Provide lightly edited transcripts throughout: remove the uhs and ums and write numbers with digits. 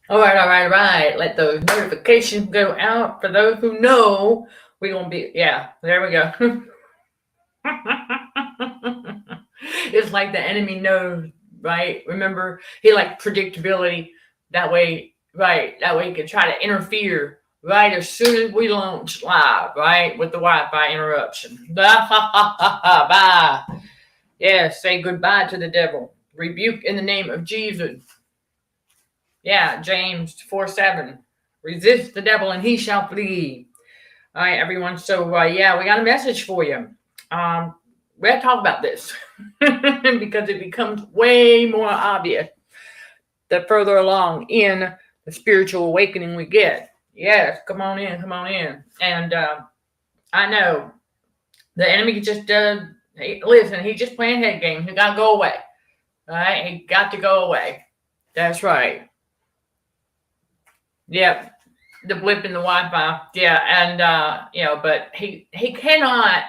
All right, all right, all right. Let those notifications go out for those who know we're going to be, yeah, there we go. It's like the enemy knows, right? Remember, he like predictability. That way, right? That way he can try to interfere, right? As soon as we launch live, right? With the Wi-Fi interruption. Bye. Yeah, say goodbye to the devil. Rebuke in the name of Jesus. Yeah, James 4:7. Resist the devil and he shall flee. All right, everyone. So, yeah, we got a message for you. Um, we have to talk about this because it becomes way more obvious the further along in the spiritual awakening we get. Yes, come on in, come on in. And I know the enemy just listen, he's just playing head games. He got to go away. All right, he got to go away. That's right. Yep, the blip in the Wi-Fi. Yeah, and but he cannot.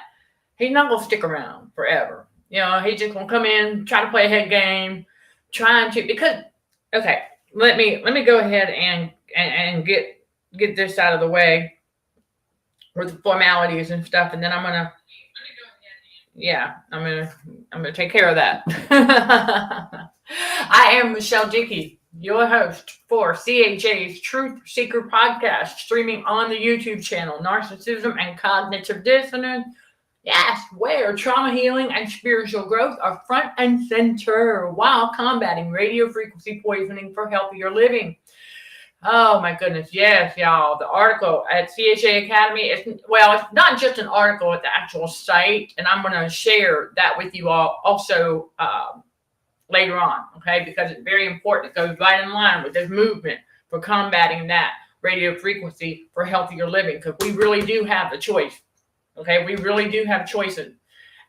He's not gonna stick around forever. He's just gonna come in, try to play a head game, trying to because okay. Let me go ahead and get this out of the way with the formalities and stuff, and then yeah, I'm gonna take care of that. I am Michelle Dickey, your host for CHA's Truth Seeker podcast, streaming on the YouTube channel Narcissism and Cognitive Dissonance. Yes, where trauma healing and spiritual growth are front and center while combating radio frequency poisoning for healthier living. Oh my goodness, yes, y'all. The article at CHA Academy it's not just an article at the actual site, and I'm going to share that with you all also later on, okay? Because it's very important. It goes right in line with this movement for combating that radio frequency for healthier living, because we really do have the choice, okay? We really do have choices,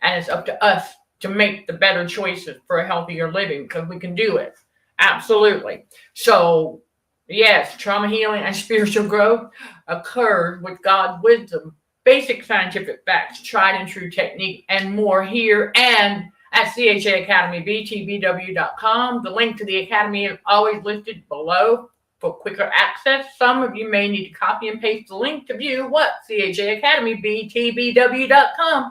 and it's up to us to make the better choices for a healthier living, because we can do it. Absolutely. So, yes, trauma healing and spiritual growth occurs with God's wisdom, basic scientific facts, tried and true technique, and more here and at CHA Academy, BTBW.com. The link to the Academy is always listed below for quicker access. Some of you may need to copy and paste the link to view what CHA Academy, BTBW.com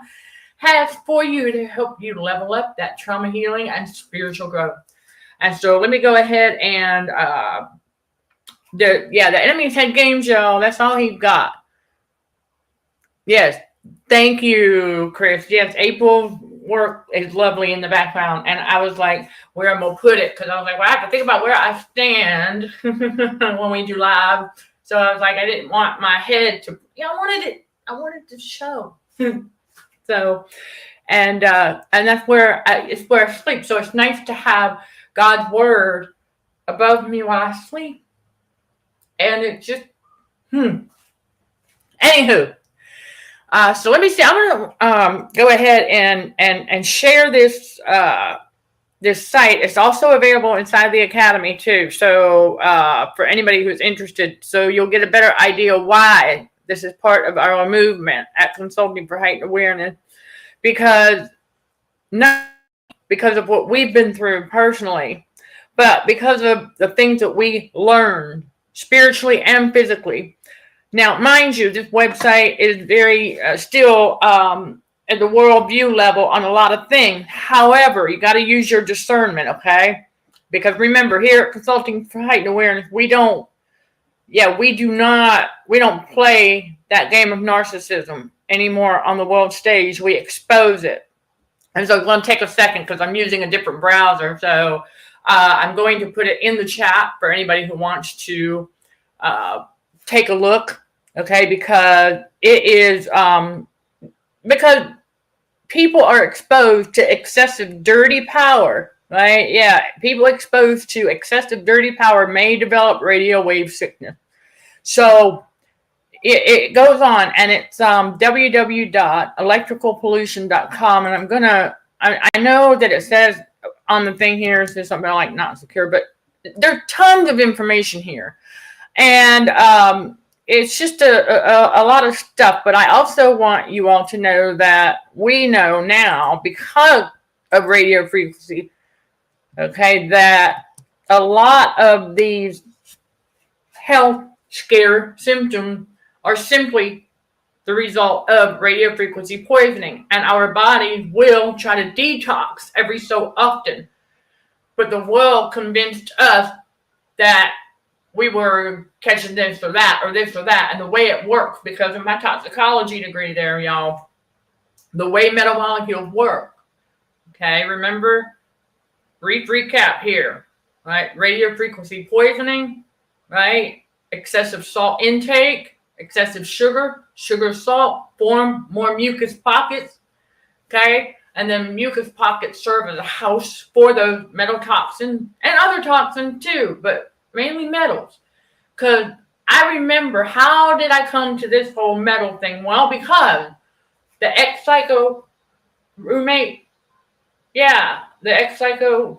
has for you to help you level up that trauma healing and spiritual growth. And so let me go ahead and the enemy's head games, y'all. That's all he got. Yes, thank you, Chris. Yes, April's work is lovely in the background, and I was like, where I'm gonna put it, because I was like, well, I have to think about where I stand when we do live. So I was like, I didn't want my head to. I wanted to show. So, and that's where it's where I sleep. So it's nice to have God's word above me while I sleep. And it just, Anywho, so let me see. I'm gonna go ahead and share this this site. It's also available inside the Academy too. So for anybody who's interested, so you'll get a better idea why this is part of our movement at Consulting for Heightened Awareness, because not because of what we've been through personally, but because of the things that we learned spiritually and physically. Now, mind you, this website is very still at the worldview level on a lot of things. However, you got to use your discernment, okay? Because remember, here at Consulting for Heightened Awareness, we don't play that game of narcissism anymore on the world stage. We expose it. And so it's going to take a second because I'm using a different browser. So I'm going to put it in the chat for anybody who wants to take a look, okay? Because it is because people are exposed to excessive dirty power, right? Yeah, people exposed to excessive dirty power may develop radio wave sickness. So it goes on, and it's www.electricalpollution.com, and I know that it says on the thing here, it says something like not secure, but there's tons of information here. And it's just a lot of stuff. But I also want you all to know that we know now, because of radio frequency, okay, that a lot of these health scare symptoms are simply the result of radio frequency poisoning, and our bodies will try to detox every so often. But the world convinced us that we were catching this or that or this or that, and the way it works, because of my toxicology degree there, y'all, the way metal molecules work. Okay, remember, brief recap here, right? Radio frequency poisoning, right? Excessive salt intake, excessive sugar, salt, form more mucus pockets, okay? And then mucus pockets serve as a house for those metal toxins and other toxins too, but mainly metals. Because I remember, how did I come to this whole metal thing? Well, because the ex-psycho roommate, the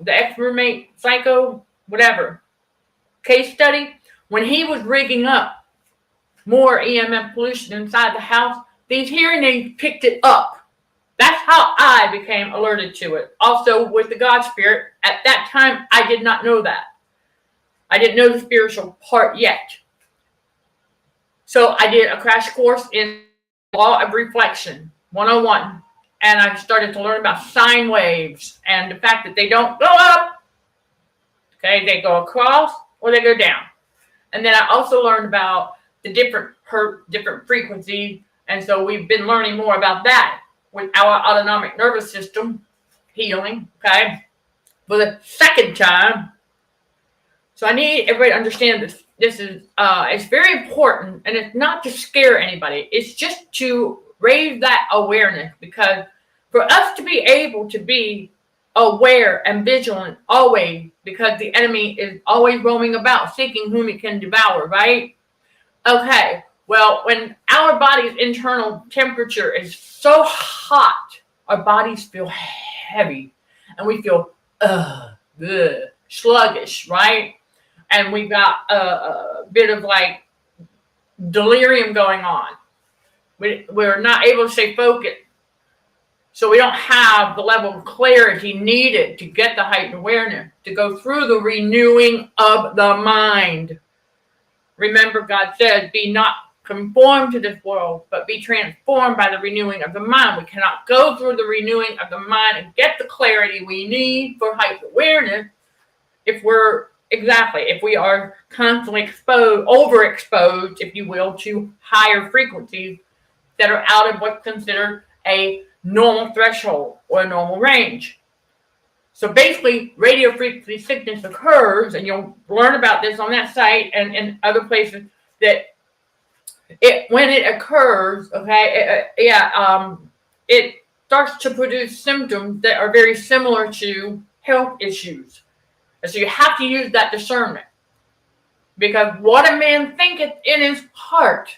ex-roommate, psycho, whatever, case study, when he was rigging up more EMF pollution inside the house, these hearing aids picked it up. That's how I became alerted to it. Also, with the God Spirit, at that time, I did not know that. I didn't know the spiritual part yet. So I did a crash course in Law of Reflection 101. And I started to learn about sine waves and the fact that they don't go up. Okay, they go across or they go down. And then I also learned about the different frequencies. And so we've been learning more about that with our autonomic nervous system healing, okay, for the second time. So I need everybody to understand this. This is, it's very important, and it's not to scare anybody. It's just to raise that awareness, because for us to be able to be aware and vigilant always, because the enemy is always roaming about seeking whom he can devour, right? Okay, well, when our body's internal temperature is so hot, our bodies feel heavy, and we feel sluggish, right? And we got a bit of like delirium going on. We're not able to stay focused. So we don't have the level of clarity needed to get the heightened awareness, to go through the renewing of the mind. Remember, God says, be not conformed to this world, but be transformed by the renewing of the mind. We cannot go through the renewing of the mind and get the clarity we need for heightened awareness if we are constantly overexposed, if you will, to higher frequencies that are out of what's considered a normal threshold or a normal range. So basically, radio frequency sickness occurs, and you'll learn about this on that site and in other places, that when it occurs, okay, it starts to produce symptoms that are very similar to health issues. And so you have to use that discernment, because what a man thinketh in his heart,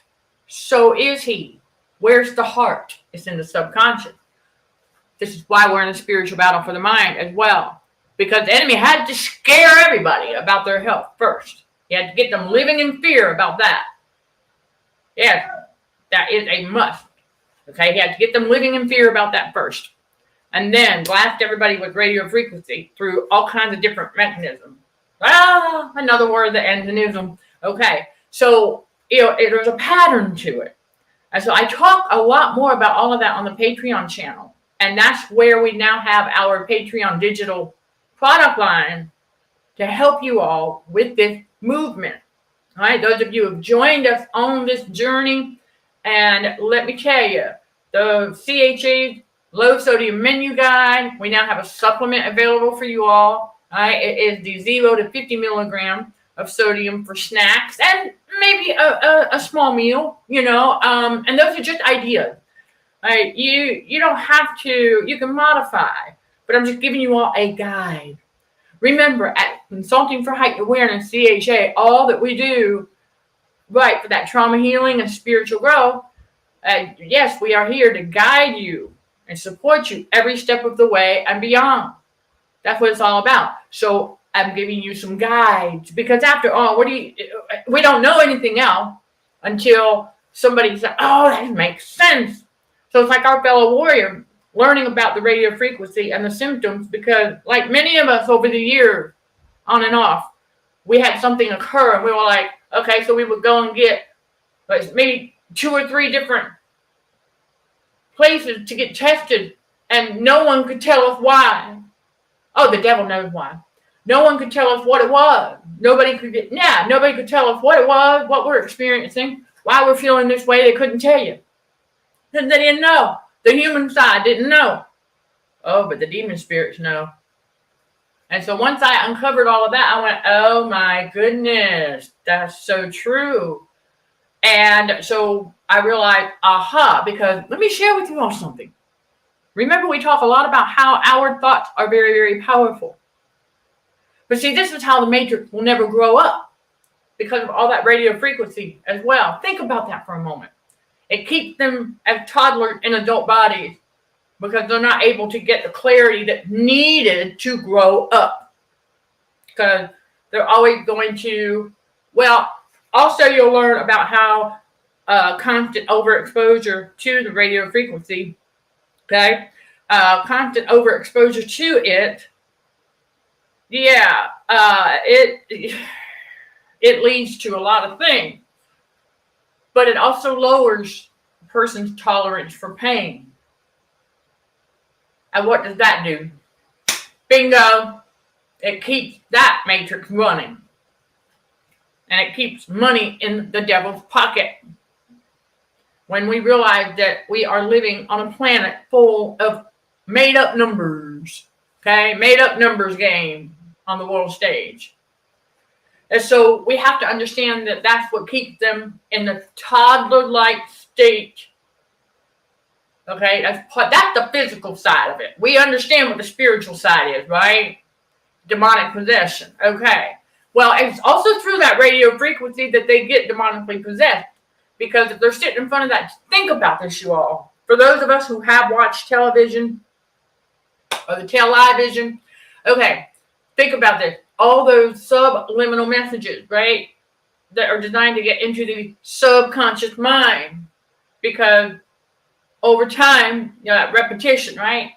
so is he. Where's the heart? It's in the subconscious. This is why we're in a spiritual battle for the mind as well, because the enemy had to scare everybody about their health first. He had to get them living in fear about that. Yes, that is a must. Okay, he had to get them living in fear about that first. And then blast everybody with radio frequency through all kinds of different mechanisms. Another word that ends in ism. Okay, so there's a pattern to it. And so I talk a lot more about all of that on the Patreon channel. And that's where we now have our Patreon digital product line to help you all with this movement. All right, those of you who have joined us on this journey, and let me tell you, the CHA low sodium menu guide, we now have a supplement available for you all. All right, it is the 0 to 50 milligrams of sodium for snacks and maybe a small meal, and those are just ideas. All right, you don't have to, you can modify, but I'm just giving you all a guide. Remember, at Consulting for Heightened Awareness, CHA, all that we do, right, for that trauma healing and spiritual growth, yes, we are here to guide you and support you every step of the way and beyond. That's what it's all about. So I'm giving you some guides, because after all, we don't know anything else until somebody says, oh, that makes sense. So it's like our fellow warrior learning about the radio frequency and the symptoms, because like many of us over the years, on and off, we had something occur and we were like, Okay, so we would go and get like maybe 2 or 3 different places to get tested, and no one could tell us why. Oh, the devil knows why. No one could tell us what it was. Nobody could tell us what it was, what we're experiencing, why we're feeling this way. They couldn't tell you. Because they didn't know. The human side didn't know. Oh, but the demon spirits know. And so once I uncovered all of that, I went, oh my goodness, that's so true. And so I realized, aha, because let me share with you all something. Remember, we talk a lot about how our thoughts are very, very powerful. But see, this is how the matrix will never grow up, because of all that radio frequency as well. Think about that for a moment. It keeps them as toddlers in adult bodies because they're not able to get the clarity that needed to grow up. Because they're always going to, well, also you'll learn about how constant overexposure to the radio frequency, okay? Constant overexposure to it, it leads to a lot of things. But it also lowers a person's tolerance for pain. And what does that do? Bingo! It keeps that matrix running. And it keeps money in the devil's pocket. When we realize that we are living on a planet full of made-up numbers, okay? Made-up numbers game on the world stage. And so we have to understand that that's what keeps them in the toddler-like state. Okay, that's the physical side of it. We understand what the spiritual side is, right? Demonic possession. Okay. Well, it's also through that radio frequency that they get demonically possessed. Because if they're sitting in front of that, think about this, you all. For those of us who have watched television or the television, okay, think about this. All those subliminal messages, right, that are designed to get into the subconscious mind, because over time, that repetition, right?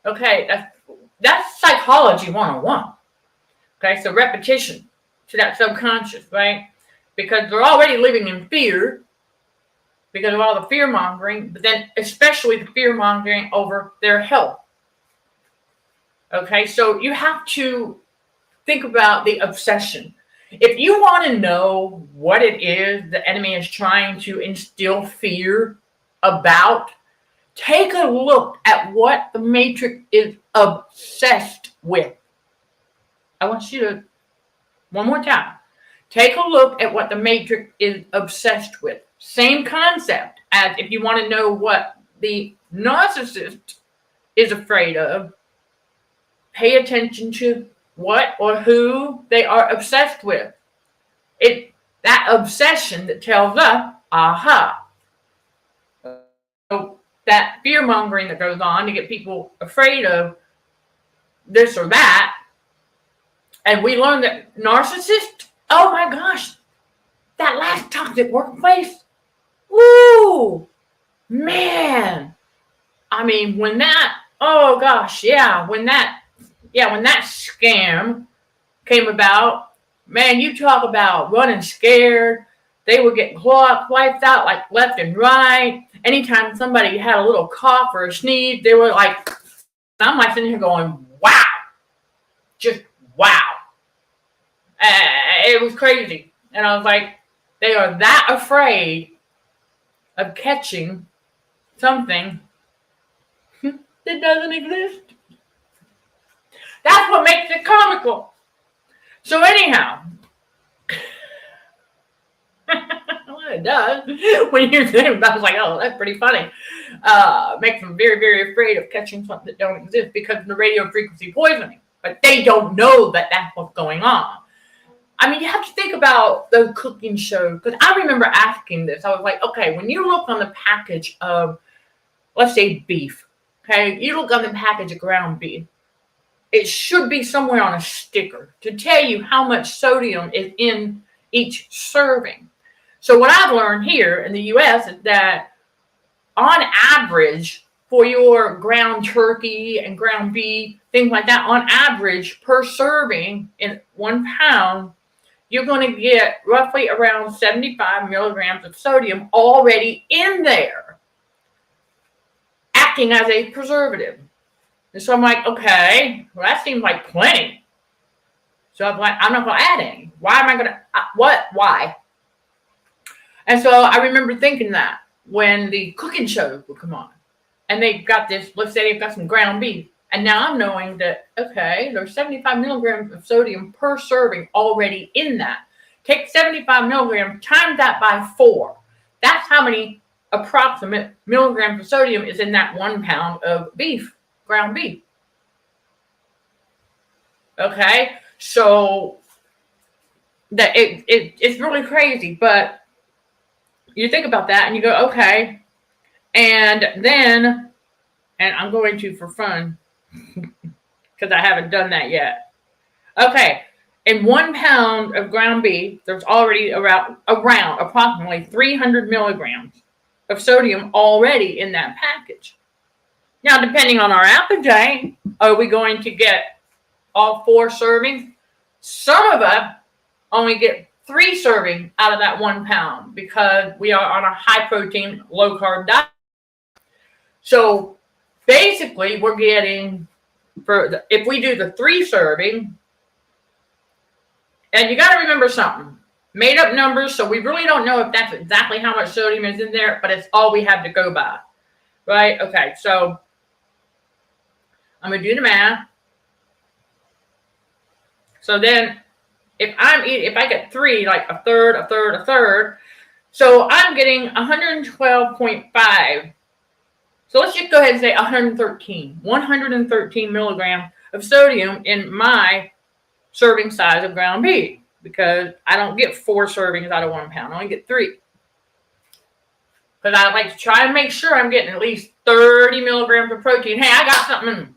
Okay, that's psychology 101. Okay, so repetition to that subconscious, right? Because they're already living in fear because of all the fear mongering, but then especially the fear mongering over their health. Okay, so you have to think about the obsession. If you want to know what it is the enemy is trying to instill fear about, take a look at what the matrix is obsessed with. I want you to, one more time, take a look at what the matrix is obsessed with. Same concept as if you want to know what the narcissist is afraid of, pay attention to what or who they are obsessed with. It's that obsession that tells us, aha. So that fear mongering that goes on to get people afraid of this or that. And we learn that narcissist, oh my gosh, that last toxic workplace, woo, man. I mean, when that scam came about, man, you talk about running scared. They would get wiped out like left and right. Anytime somebody had a little cough or a sneeze, they were like, I'm like sitting here going, wow. Just wow. It was crazy. And I was like, they are that afraid of catching something that doesn't exist. That's what makes it comical. So anyhow, well, it does. When you think about it, I was like, oh, that's pretty funny. Makes them very, very afraid of catching something that don't exist because of the radio frequency poisoning. But they don't know that that's what's going on. I mean, you have to think about the cooking show. Because I remember asking this. I was like, okay, when you look on the package of, let's say, beef, okay, you look on the package of ground beef, it should be somewhere on a sticker to tell you how much sodium is in each serving. So what I've learned here in the U.S. is that on average, for your ground turkey and ground beef, things like that, on average, per serving in 1 pound, you're going to get roughly around 75 milligrams of sodium already in there, acting as a preservative. And so I'm like, okay, well, that seems like plenty. So I'm like, I'm not going to add any. Why am I going to, what, why? And so I remember thinking that when the cooking shows would come on and they've got this, let's say they've got some ground beef. And now I'm knowing that, okay, there's 75 milligrams of sodium per serving already in that. Take 75 milligrams, times that by 4. That's how many approximate milligrams of sodium is in that 1 pound of beef, ground beef. Okay, so that it's really crazy, but you think about that and you go, okay, and then, and I'm going to for fun, because I haven't done that yet. Okay, in 1 pound of ground beef, there's already around approximately 300 milligrams of sodium already in that package. Now, depending on our appetite, are we going to get all 4 servings? Some of us only get 3 servings out of that 1 pound because we are on a high protein, low carb diet. So basically, we're getting, if we do the 3 serving, and you got to remember something, made up numbers, so we really don't know if that's exactly how much sodium is in there, but it's all we have to go by, right? Okay, so I'm going to do the math. So then if I get 3, like a third, so I'm getting 112.5. So let's just go ahead and say 113 milligrams of sodium in my serving size of ground beef, because I don't get 4 servings out of 1 pound. I only get 3. Because I like to try and make sure I'm getting at least 30 milligrams of protein. Hey, I got something.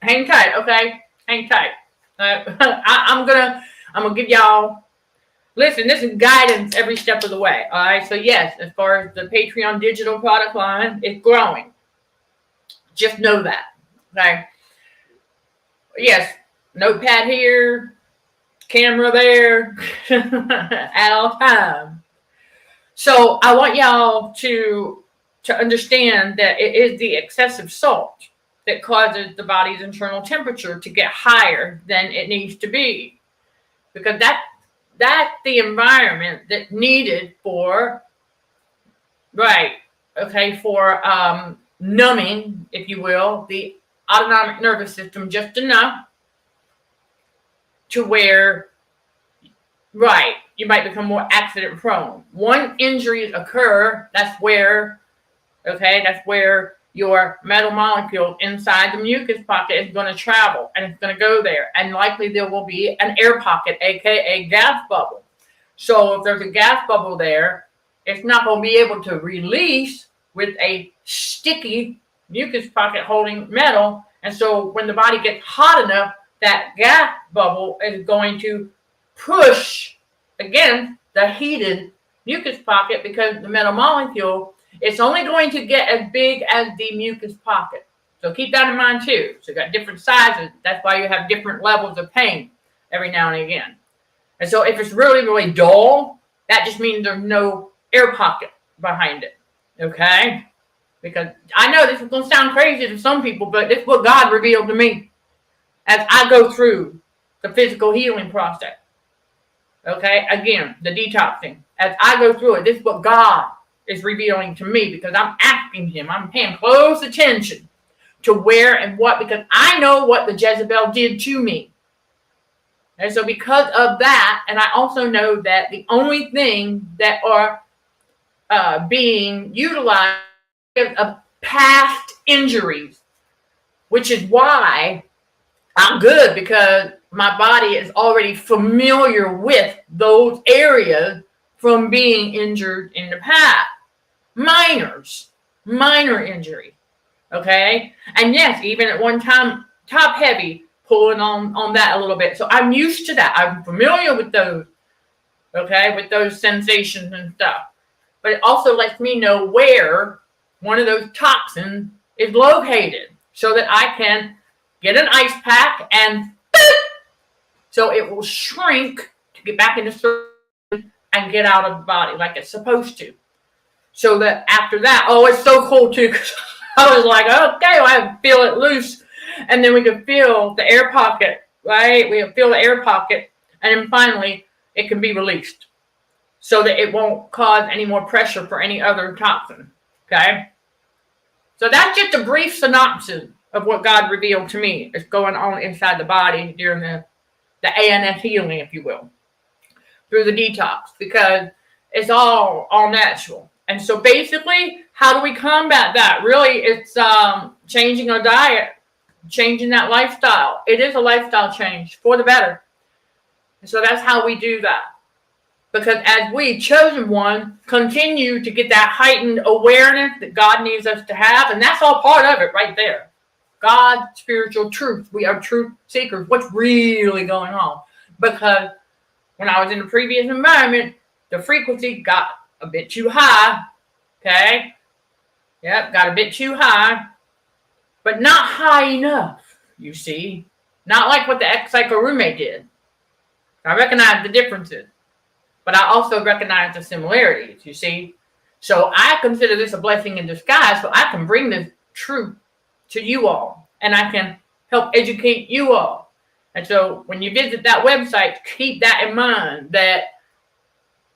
Hang tight, okay? Hang tight. I'm gonna give y'all, listen, this is guidance every step of the way. All right. So yes, as far as the Patreon digital product line, it's growing. Just know that. Okay. Yes, notepad here, camera there, at all times. So I want y'all to understand that it is the excessive salt that causes the body's internal temperature to get higher than it needs to be, because that's the environment that's needed for, right, okay, for numbing, if you will, the autonomic nervous system just enough to where, right, you might become more accident prone. When injuries occur, that's where, okay, that's where your metal molecule inside the mucus pocket is going to travel, and it's going to go there, and likely there will be an air pocket, aka gas bubble. So if there's a gas bubble there, it's not going to be able to release with a sticky mucus pocket holding metal. And so when the body gets hot enough, that gas bubble is going to push against the heated mucus pocket, because the metal molecule, it's only going to get as big as the mucus pocket. So keep that in mind too. So you got different sizes. That's why you have different levels of pain every now and again. And so if it's really, really dull, that just means there's no air pocket behind it. Okay? Because I know this is going to sound crazy to some people, but this is what God revealed to me as I go through the physical healing process. Okay? Again, the detoxing. As I go through it, this is what God is revealing to me, because I'm asking him, I'm paying close attention to where and what, because I know what the Jezebel did to me. And so because of that, and I also know that the only thing that are being utilized is past injuries, which is why I'm good, because my body is already familiar with those areas from being injured in the past. Minor injury. Okay. And yes, even at one time, top heavy, pulling on that a little bit. So I'm used to that. I'm familiar with those. Okay. With those sensations and stuff. But it also lets me know where one of those toxins is located, so that I can get an ice pack and so it will shrink to get back into circulation, and get out of the body like it's supposed to. So that after that, oh, it's so cool too, because I was like, okay, well, I feel it loose. And then we could feel the air pocket, right? We feel the air pocket. And then finally, it can be released so that it won't cause any more pressure for any other toxin, okay? So that's just a brief synopsis of what God revealed to me is going on inside the body during the ANS healing, if you will, through the detox, because it's all natural. And so basically, how do we combat that? Really, it's changing our diet, changing that lifestyle. It is a lifestyle change for the better. And so that's how we do that. Because as we, chosen one, continue to get that heightened awareness that God needs us to have, and that's all part of it right there. God's spiritual truth. We are truth seekers. What's really going on? Because when I was in the previous environment, the frequency got a bit too high. Okay? Yep, got a bit too high. But not high enough, you see. Not like what the ex-psycho roommate did. I recognize the differences. But I also recognize the similarities, you see. So I consider this a blessing in disguise, so I can bring this truth to you all. And I can help educate you all. And so when you visit that website, keep that in mind.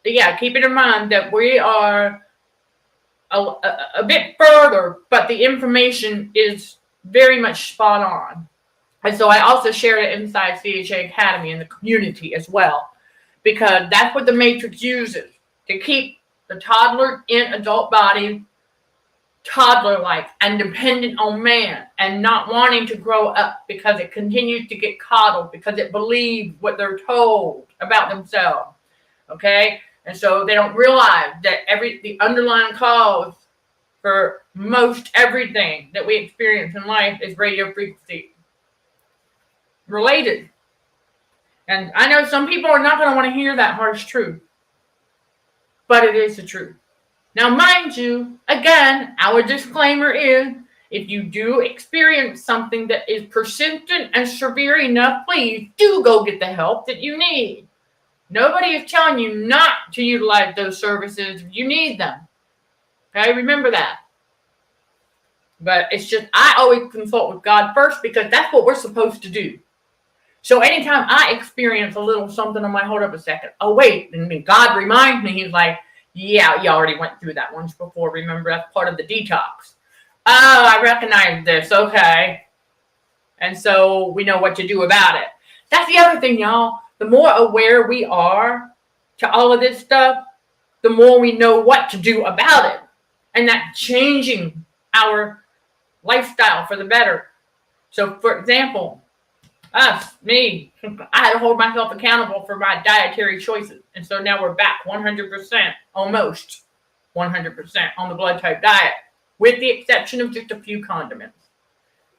Keep it in mind that we are a bit further, but the information is very much spot on. And so I also share it inside CDHA Academy in the community as well. Because that's what the Matrix uses to keep the toddler in adult body toddler-like and dependent on man and not wanting to grow up because it continues to get coddled because it believes what they're told about themselves. Okay? And so they don't realize that the underlying cause for most everything that we experience in life is radio frequency related. And I know some people are not going to want to hear that harsh truth, but it is the truth. Now, mind you, again, our disclaimer is, if you do experience something that is persistent and severe enough, please do go get the help that you need. Nobody is telling you not to utilize those services if you need them. Okay, remember that. But it's just, I always consult with God first because that's what we're supposed to do. So anytime I experience a little something, I'm like, hold up a second. Oh, wait. And then God reminds me, he's like, yeah, you already went through that once before. Remember, that's part of the detox. Oh, I recognize this. Okay. And so we know what to do about it. That's the other thing, y'all. The more aware we are to all of this stuff, the more we know what to do about it. And that's changing our lifestyle for the better. So, for example, I had to hold myself accountable for my dietary choices. And so now we're back 100%, almost 100% on the blood type diet, with the exception of just a few condiments.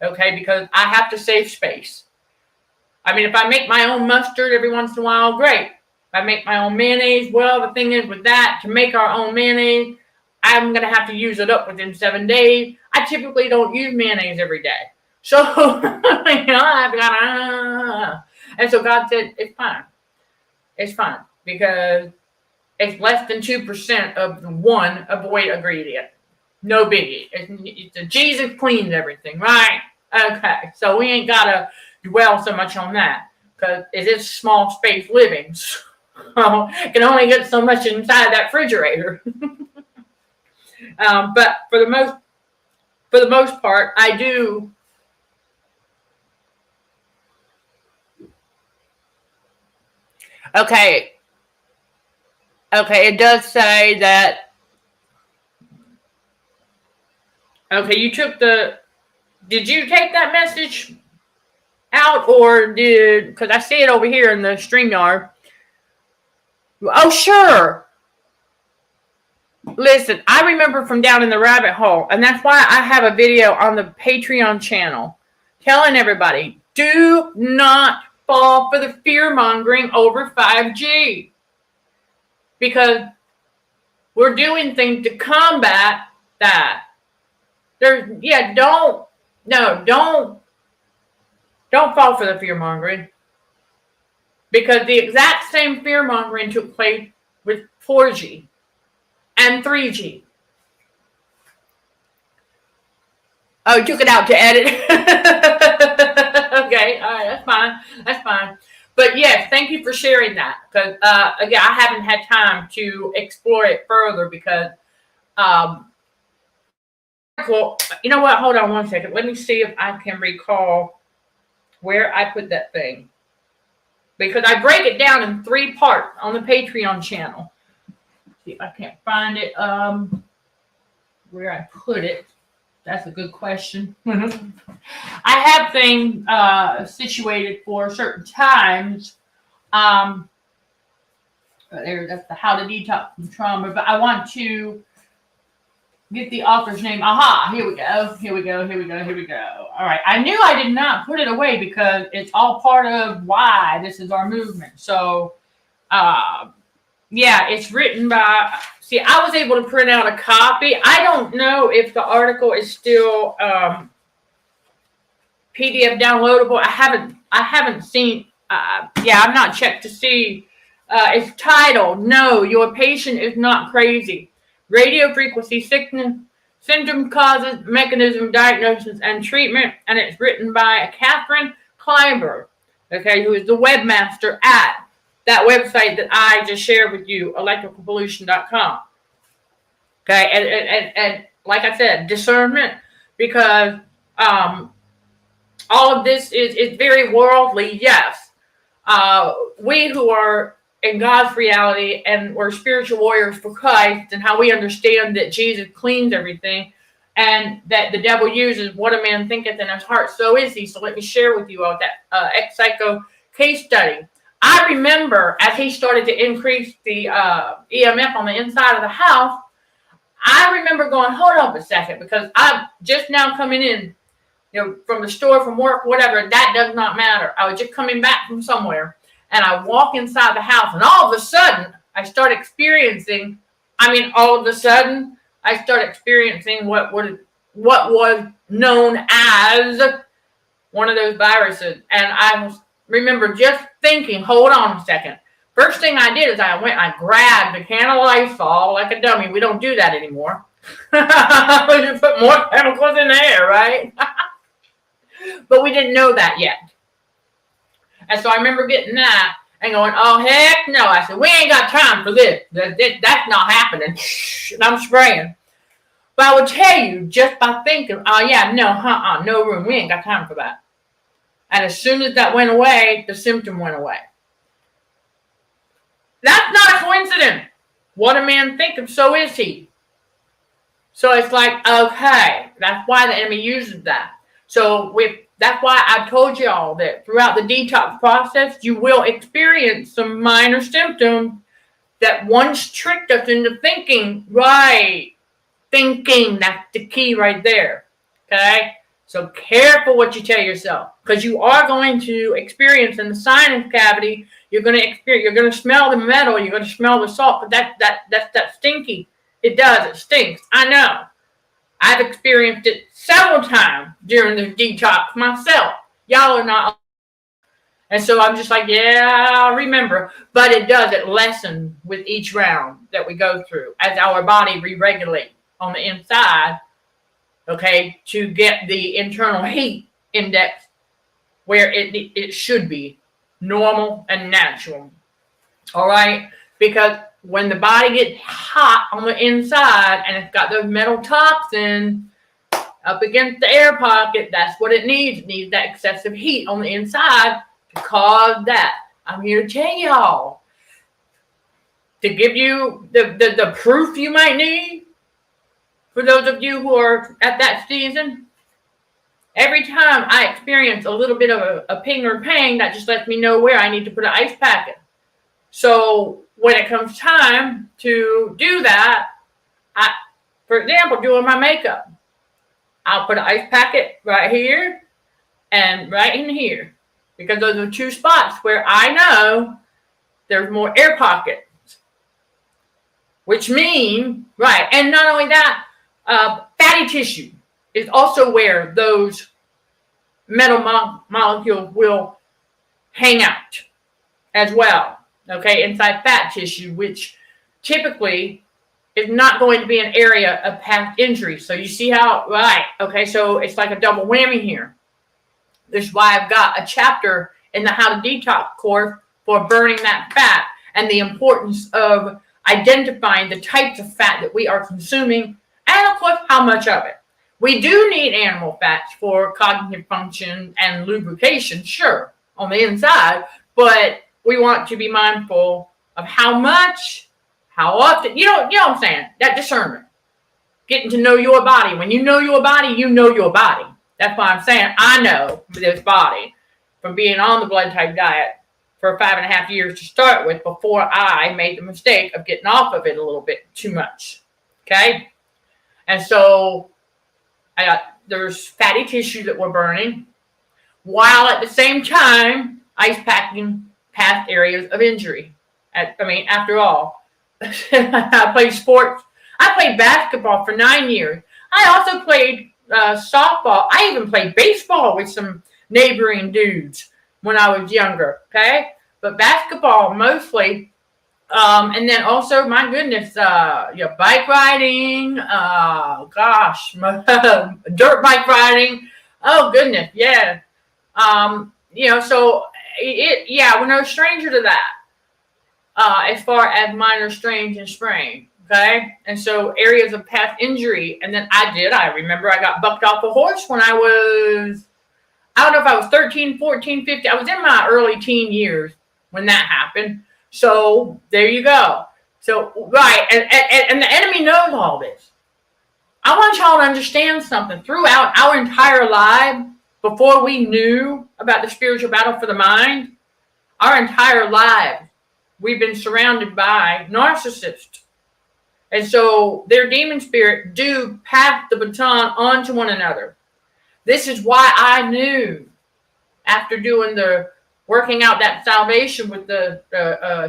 Okay, because I have to save space. I mean, if I make my own mustard every once in a while, great. If I make my own mayonnaise, well, the thing is with that, to make our own mayonnaise, I'm going to have to use it up within 7 days. I typically don't use mayonnaise every day. So, I've got, and so God said, it's fine. It's fine because it's less than 2% of the one avoid ingredient. No biggie. Jesus cleans everything, right? Okay, so we ain't got to dwell so much on that because it is small space living. So it can only get so much inside that refrigerator. But for the most part, I do. Okay, it does say that. Okay, did you take that message out or because I see it over here in the StreamYard. Oh, sure. Listen, I remember from down in the rabbit hole, and that's why I have a video on the Patreon channel telling everybody, do not fall for the fear-mongering over 5G. Because we're doing things to combat that. Don't fall for the fear-mongering. because the exact same fear mongering took place with 4G and 3G. Oh, you took it out to edit. Okay, all right, that's fine. That's fine. But yes, thank you for sharing that. Because again, I haven't had time to explore it further because, well, you know what? Hold on one second. Let me see if I can recall where I put that thing, because I break it down in 3 parts on the Patreon channel. Let's see if I can't find it. Where I put it. That's a good question. I have things situated for certain times. That's the How to Detox from Trauma. But I want to get the author's name. Aha, here we go. Here we go. Here we go. Here we go. All right. I knew I did not put it away because it's all part of why this is our movement. So, yeah, it's written by, see, I was able to print out a copy. I don't know if the article is still PDF downloadable. I haven't seen, yeah, I've not checked to see. It's titled, No, Your Patient is Not Crazy. Radio Frequency Sickness, Symptom Causes, Mechanism, Diagnosis, and Treatment. And it's written by Catherine Kleinberg, okay, who is the webmaster at that website that I just shared with you, electricalpollution.com. Okay, and like I said, discernment, because all of this is very worldly, yes. We who are in God's reality and we're spiritual warriors for Christ, and how we understand that Jesus cleans everything, and that the devil uses what a man thinketh in his heart, so is he. So let me share with you all that ex-psycho case study. I remember as he started to increase the EMF on the inside of the house, I remember going, hold up a second, because I'm just now coming in, you know, from the store, from work, whatever. That does not matter. I was just coming back from somewhere, and I walk inside the house, and all of a sudden, I start experiencing, all of a sudden, I start experiencing what was known as one of those viruses. And I remember just thinking, hold on a second. First thing I did is I grabbed a can of Lysol like a dummy. We don't do that anymore. We just put more chemicals in the air, right? But we didn't know that yet. And so I remember getting that and going, oh, heck no. I said, we ain't got time for this. That's not happening. And I'm spraying. But I will tell you, just by thinking, oh, yeah, no room. We ain't got time for that. And as soon as that went away, the symptom went away. That's not a coincidence. What a man thinketh, so is he. So it's like, okay, that's why the enemy uses that. So that's why I told y'all that throughout the detox process, you will experience some minor symptoms that once tricked us into thinking, right? Thinking, that's the key right there. Okay? So careful what you tell yourself, because you are going to experience in the sinus cavity. You're going to smell the metal. You're going to smell the salt. But that's stinky. It does. It stinks. I know. I've experienced it several times during the detox myself. Y'all are not. And so I'm just like, yeah, I remember. But it does. It lessens with each round that we go through as our body re-regulates on the inside. Okay, to get the internal heat index where it should be normal and natural. All right, because when the body gets hot on the inside and it's got those metal toxins up against the air pocket, that's what it needs. It needs that excessive heat on the inside to cause that. I'm here to tell y'all, to give you the proof you might need. For those of you who are at that season, every time I experience a little bit of a ping or pang, that just lets me know where I need to put an ice packet. So when it comes time to do that, for example, doing my makeup, I'll put an ice packet right here and right in here, because those are 2 spots where I know there's more air pockets, which mean, right, and not only that, fatty tissue is also where those metal molecules will hang out. as well, okay, inside fat tissue, which typically is not going to be an area of past injury. So you see how, right, okay, so it's like a double whammy here. This is why I've got a chapter in the How to Detox course for burning that fat and the importance of identifying the types of fat that we are consuming and, of course, how much of it. We do need animal fats for cognitive function and lubrication, sure, on the inside, but we want to be mindful of how much, how often, you know what I'm saying, that discernment. Getting to know your body. When you know your body, you know your body. That's why I'm saying I know this body from being on the blood type diet for 5.5 years to start with before I made the mistake of getting off of it a little bit too much. Okay? And so there's fatty tissue that we're burning while at the same time ice packing past areas of injury. After all, I played sports. I played basketball for 9 years. I also played softball. I even played baseball with some neighboring dudes when I was younger, okay? But basketball mostly. And then also, my goodness, bike riding, dirt bike riding. Oh, goodness, yeah. So we're no stranger to that as far as minor strains and sprain. Okay, and so areas of past injury, and then I remember I got bucked off a horse when I was, I don't know if I was 13, 14, 15. I was in my early teen years when that happened. So there you go. So, right, and the enemy knows all this. I want y'all to understand something. Throughout our entire life, before we knew about the spiritual battle for the mind, our entire life, we've been surrounded by narcissists. And so their demon spirit do pass the baton on to one another. This is why I knew after doing the working out that salvation with the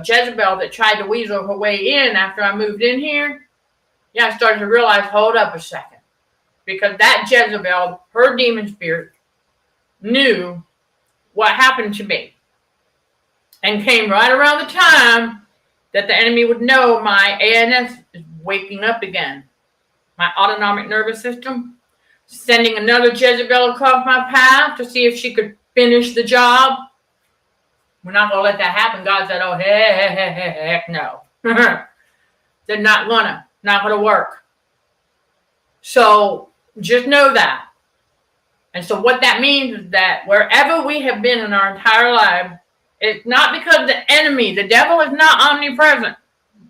Jezebel that tried to weasel her way in after I moved in here. Yeah, I started to realize, hold up a second. Because that Jezebel, her demon spirit, knew what happened to me. And came right around the time that the enemy would know my ANS is waking up again. My autonomic nervous system, sending another Jezebel across my path to see if she could finish the job. We're not going to let that happen. God said, oh, heck no. They're not going to work. So just know that. And so what that means is that wherever we have been in our entire life, it's not because the enemy, the devil is not omnipresent.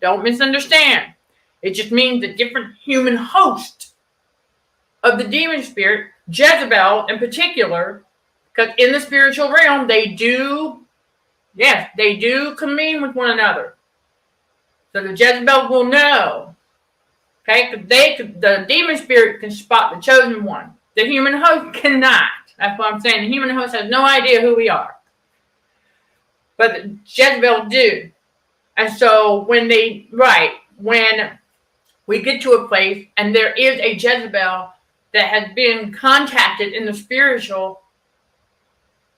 Don't misunderstand. It just means the different human host of the demon spirit, Jezebel in particular, because in the spiritual realm, they do commune with one another. So the Jezebel will know. Okay? Because the demon spirit can spot the chosen one. The human host cannot. That's what I'm saying. The human host has no idea who we are. But the Jezebel do. And so when we get to a place and there is a Jezebel that has been contacted in the spiritual,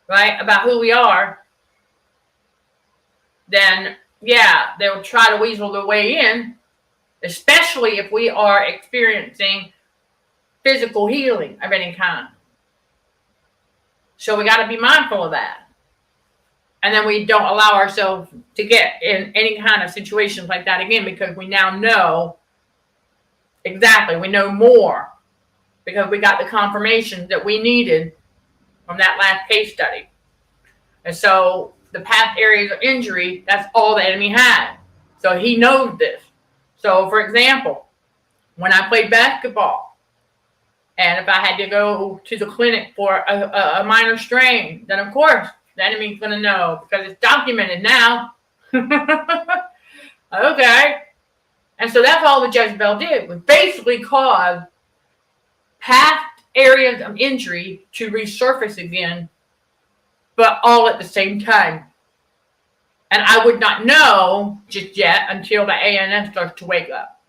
right, about who we are, then, they'll try to weasel their way in, especially if we are experiencing physical healing of any kind. So we got to be mindful of that. And then we don't allow ourselves to get in any kind of situations like that again, because we now know exactly, we know more, because we got the confirmation that we needed from that last case study. And so the past areas of injury, that's all the enemy had. So he knows this. So for example, when I played basketball, and if I had to go to the clinic for a minor strain, then of course the enemy's going to know, because it's documented now. Okay. And so that's all the Jezebel did, was basically cause past areas of injury to resurface again, but all at the same time. And I would not know just yet until the ANS starts to wake up.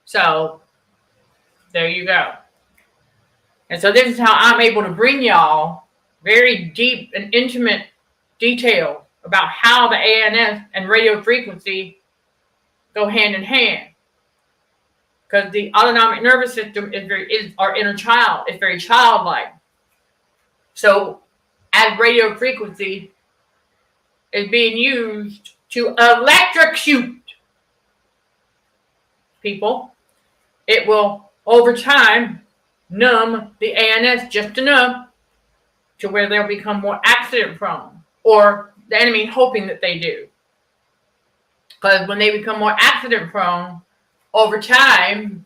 So there you go. And so this is how I'm able to bring y'all very deep and intimate detail about how the ANS and radio frequency go hand in hand. Because the autonomic nervous system is our inner child. It's very childlike. So as radio frequency is being used to electrocute people, it will, over time, numb the ANS just enough to where they'll become more accident prone, or the enemy hoping that they do. Because when they become more accident prone, over time,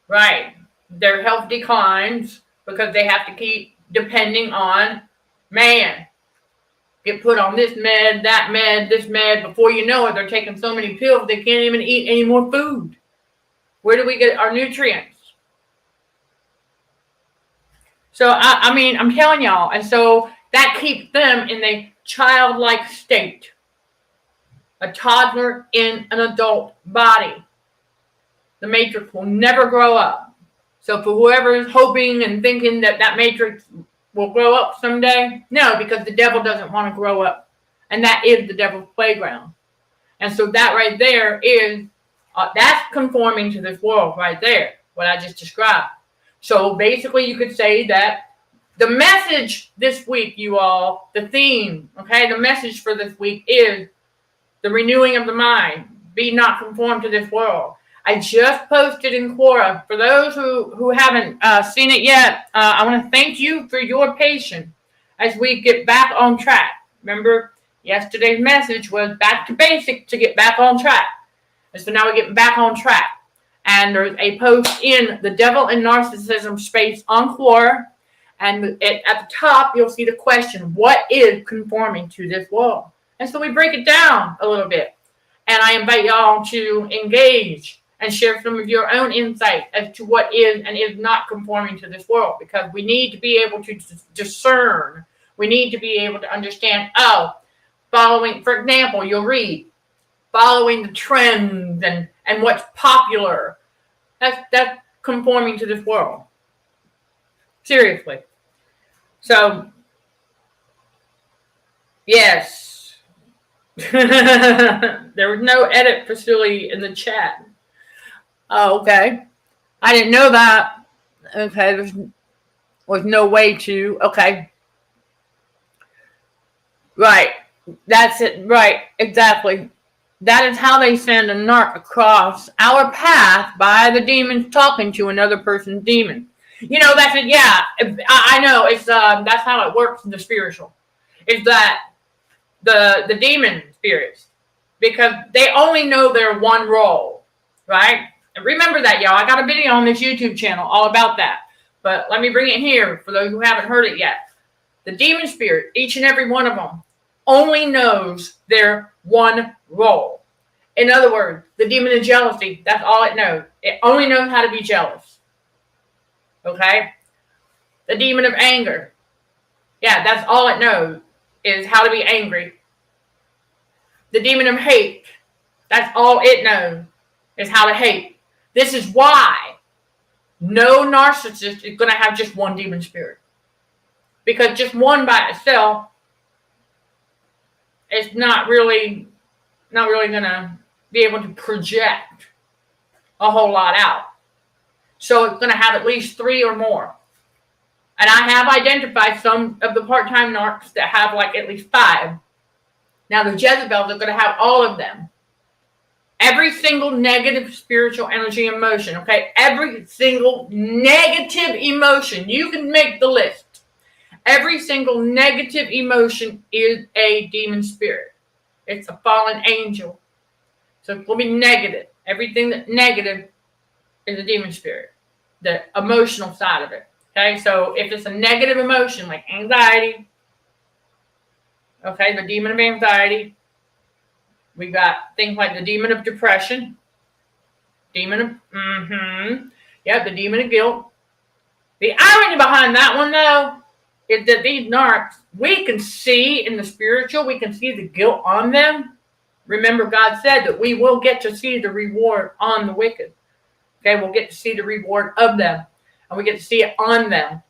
right, their health declines because they have to keep depending on, man, get put on this med, that med, this med. Before you know it, they're taking so many pills they can't even eat any more food. Where do we get our nutrients? So, I mean, I'm telling y'all. And so that keeps them in a childlike state. A toddler in an adult body. The matrix will never grow up. So for whoever is hoping and thinking that that matrix will grow up someday, no, because the devil doesn't want to grow up. And that is the devil's playground. And so that right there is, that's conforming to this world right there, what I just described. So basically you could say that the message this week, you all, the theme, okay, the message for this week is the renewing of the mind. Be not conformed to this world. I just posted in Quora. For those who haven't seen it yet, I want to thank you for your patience as we get back on track. Remember, yesterday's message was back to basics to get back on track. And so now we're getting back on track. And there's a post in the Devil and Narcissism space on Quora. And at the top, you'll see the question, what is conforming to this world? And so we break it down a little bit. And I invite y'all to engage and share some of your own insights as to what is and is not conforming to this world. Because we need to be able to discern. We need to be able to understand, following, for example, you'll read, following the trends and what's popular. That's conforming to this world. Seriously. So, yes. There was no edit facility in the chat. Oh, okay. I didn't know that. Okay, there was no way to. Okay. Right. That's it. Right. Exactly. That is how they send a narc across our path by the demons talking to another person's demon. You know, that's it. Yeah, I know. It's that's how it works in the spiritual. Is that the demon spirits, because they only know their one role, right? And remember that, y'all. I got a video on this YouTube channel all about that. But let me bring it here for those who haven't heard it yet. The demon spirit, each and every one of them, only knows their one role. In other words, the demon of jealousy, that's all it knows. It only knows how to be jealous. Okay? The demon of anger. Yeah, that's all it knows, is how to be angry. The demon of hate. That's all it knows, is how to hate. This is why no narcissist is going to have just one demon spirit. Because just one by itself is not really going to be able to project a whole lot out. So it's going to have at least 3 or more. And I have identified some of the part-time narcs that have like at least 5. Now the Jezebels are going to have all of them. Every single negative spiritual energy emotion, okay? Every single negative emotion. You can make the list. Every single negative emotion is a demon spirit. It's a fallen angel. So it will be negative. Everything that's negative is a demon spirit. The emotional side of it. Okay, so if it's a negative emotion like anxiety, okay, the demon of anxiety. We got things like the demon of depression, demon of, the demon of guilt. The irony behind that one, though, is that these narcs, we can see in the spiritual, we can see the guilt on them. Remember, God said that we will get to see the reward on the wicked. Okay, we'll get to see the reward of them, and we get to see it on them.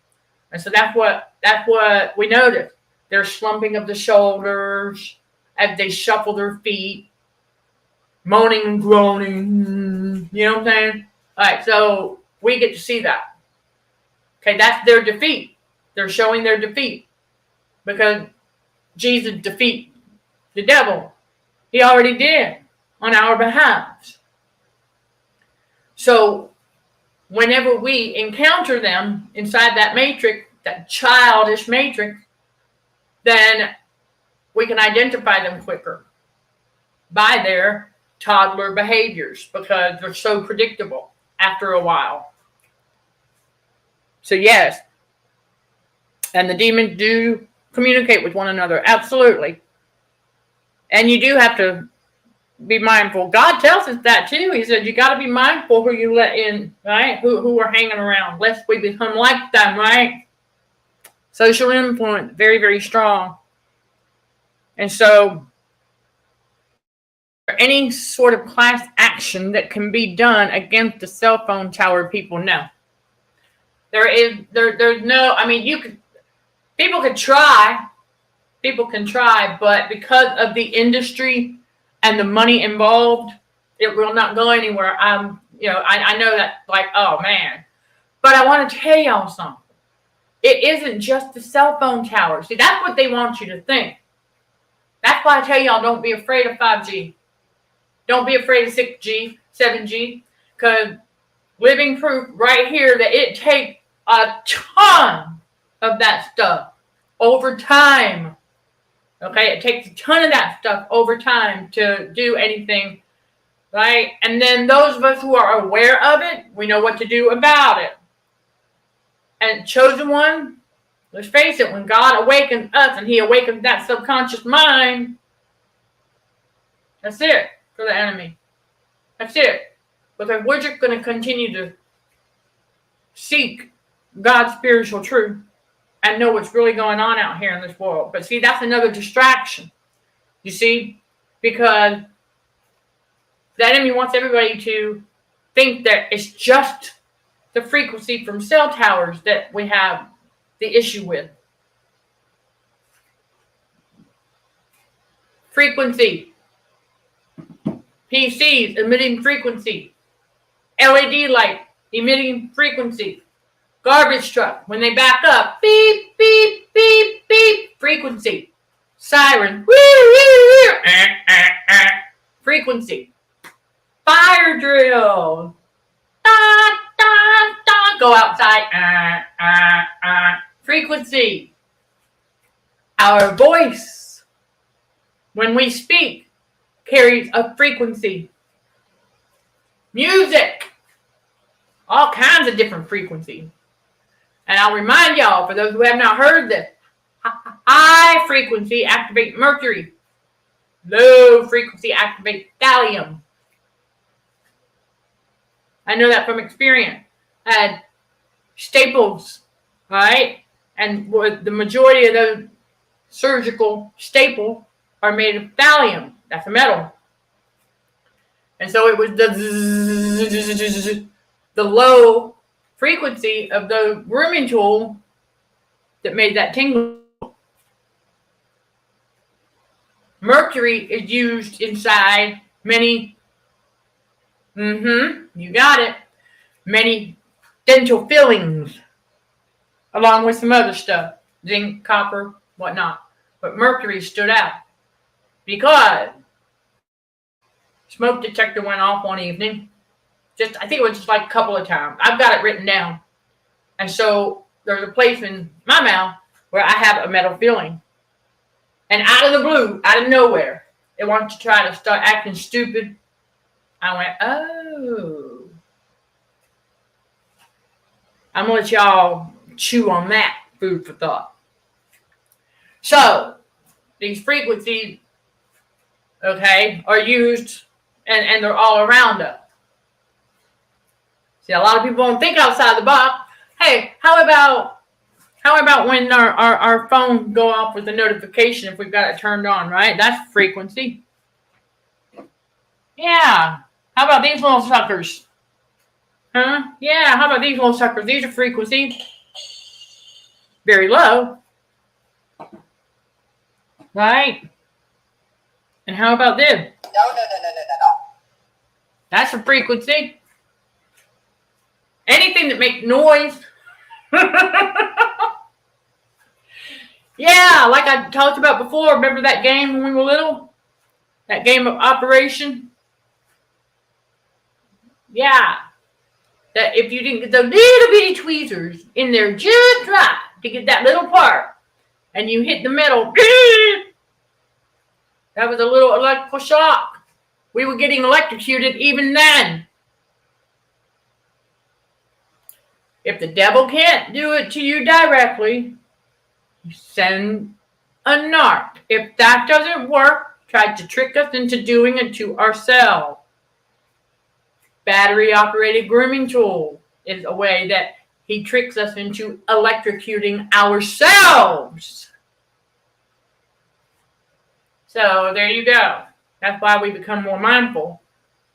And so that's what we notice. their slumping of the shoulders as they shuffle their feet, moaning and groaning. You know what I'm saying? All right, so we get to see that. Okay, that's their defeat. They're showing their defeat because Jesus defeated the devil. He already did on our behalf. So whenever we encounter them inside that matrix, that childish matrix, then we can identify them quicker by their toddler behaviors because they're so predictable after a while. So yes, and the demons do communicate with one another, absolutely. And you do have to be mindful. God tells us that too. He said you got to be mindful who you let in, right? Who are hanging around, lest we become like them, right? Social influence, very, very strong. And so any sort of class action that can be done against the cell phone tower people, no. There's no, I mean, people can try, but because of the industry and the money involved, it will not go anywhere. I know that, like, oh man, but I want to tell y'all something. It isn't just the cell phone tower. See, that's what they want you to think. That's why I tell y'all, don't be afraid of 5G. Don't be afraid of 6G, 7G, because living proof right here that it takes a ton of that stuff over time. Okay, it takes a ton of that stuff over time to do anything, right? And then those of us who are aware of it, we know what to do about it. And chosen one, let's face it, when God awakens us and he awakens that subconscious mind, that's it for the enemy. That's it. Because we're just going to continue to seek God's spiritual truth and know what's really going on out here in this world. But see, that's another distraction. You see? Because the enemy wants everybody to think that it's just the frequency from cell towers that we have the issue with. Frequency. PCs emitting frequency. LED light emitting frequency. Garbage truck, when they back up, beep, beep, beep, beep, frequency. Siren, frequency. Fire drill, da, da, da, go outside, frequency. Our voice, when we speak, carries a frequency. Music, all kinds of different frequencies. And I'll remind y'all, for those who have not heard this, high frequency activate mercury. Low frequency activate thallium. I know that from experience. I had staples, right? And the majority of those surgical staples are made of thallium. That's a metal. And so it was the low frequency of the grooming tool that made that tingle. Mercury is used inside many, you got it, many dental fillings, along with some other stuff, zinc, copper, whatnot. But mercury stood out because smoke detector went off one evening. I think it was just like a couple of times. I've got it written down. And so there's a place in my mouth where I have a metal filling. And out of the blue, out of nowhere, they wanted to try to start acting stupid. I went, oh. I'm going to let y'all chew on that, food for thought. So, these frequencies, okay, are used and they're all around us. See, a lot of people don't think outside the box. Hey, how about when our phone go off with a notification if we've got it turned on, right? That's frequency. Yeah. How about these little suckers? Huh? Yeah, how about these little suckers? These are frequency. Very low. right? And how about this? No. That's a frequency. Anything that makes noise. Yeah, like I talked about before. Remember that game when we were little? That game of Operation? Yeah. That if you didn't get the little bitty tweezers in there just right to get that little part, and you hit the metal, that was a little electrical shock. We were getting electrocuted even then. If the devil can't do it to you directly, you send a narc. If that doesn't work, try to trick us into doing it to ourselves. Battery-operated grooming tool is a way that he tricks us into electrocuting ourselves. So there you go. That's why we become more mindful.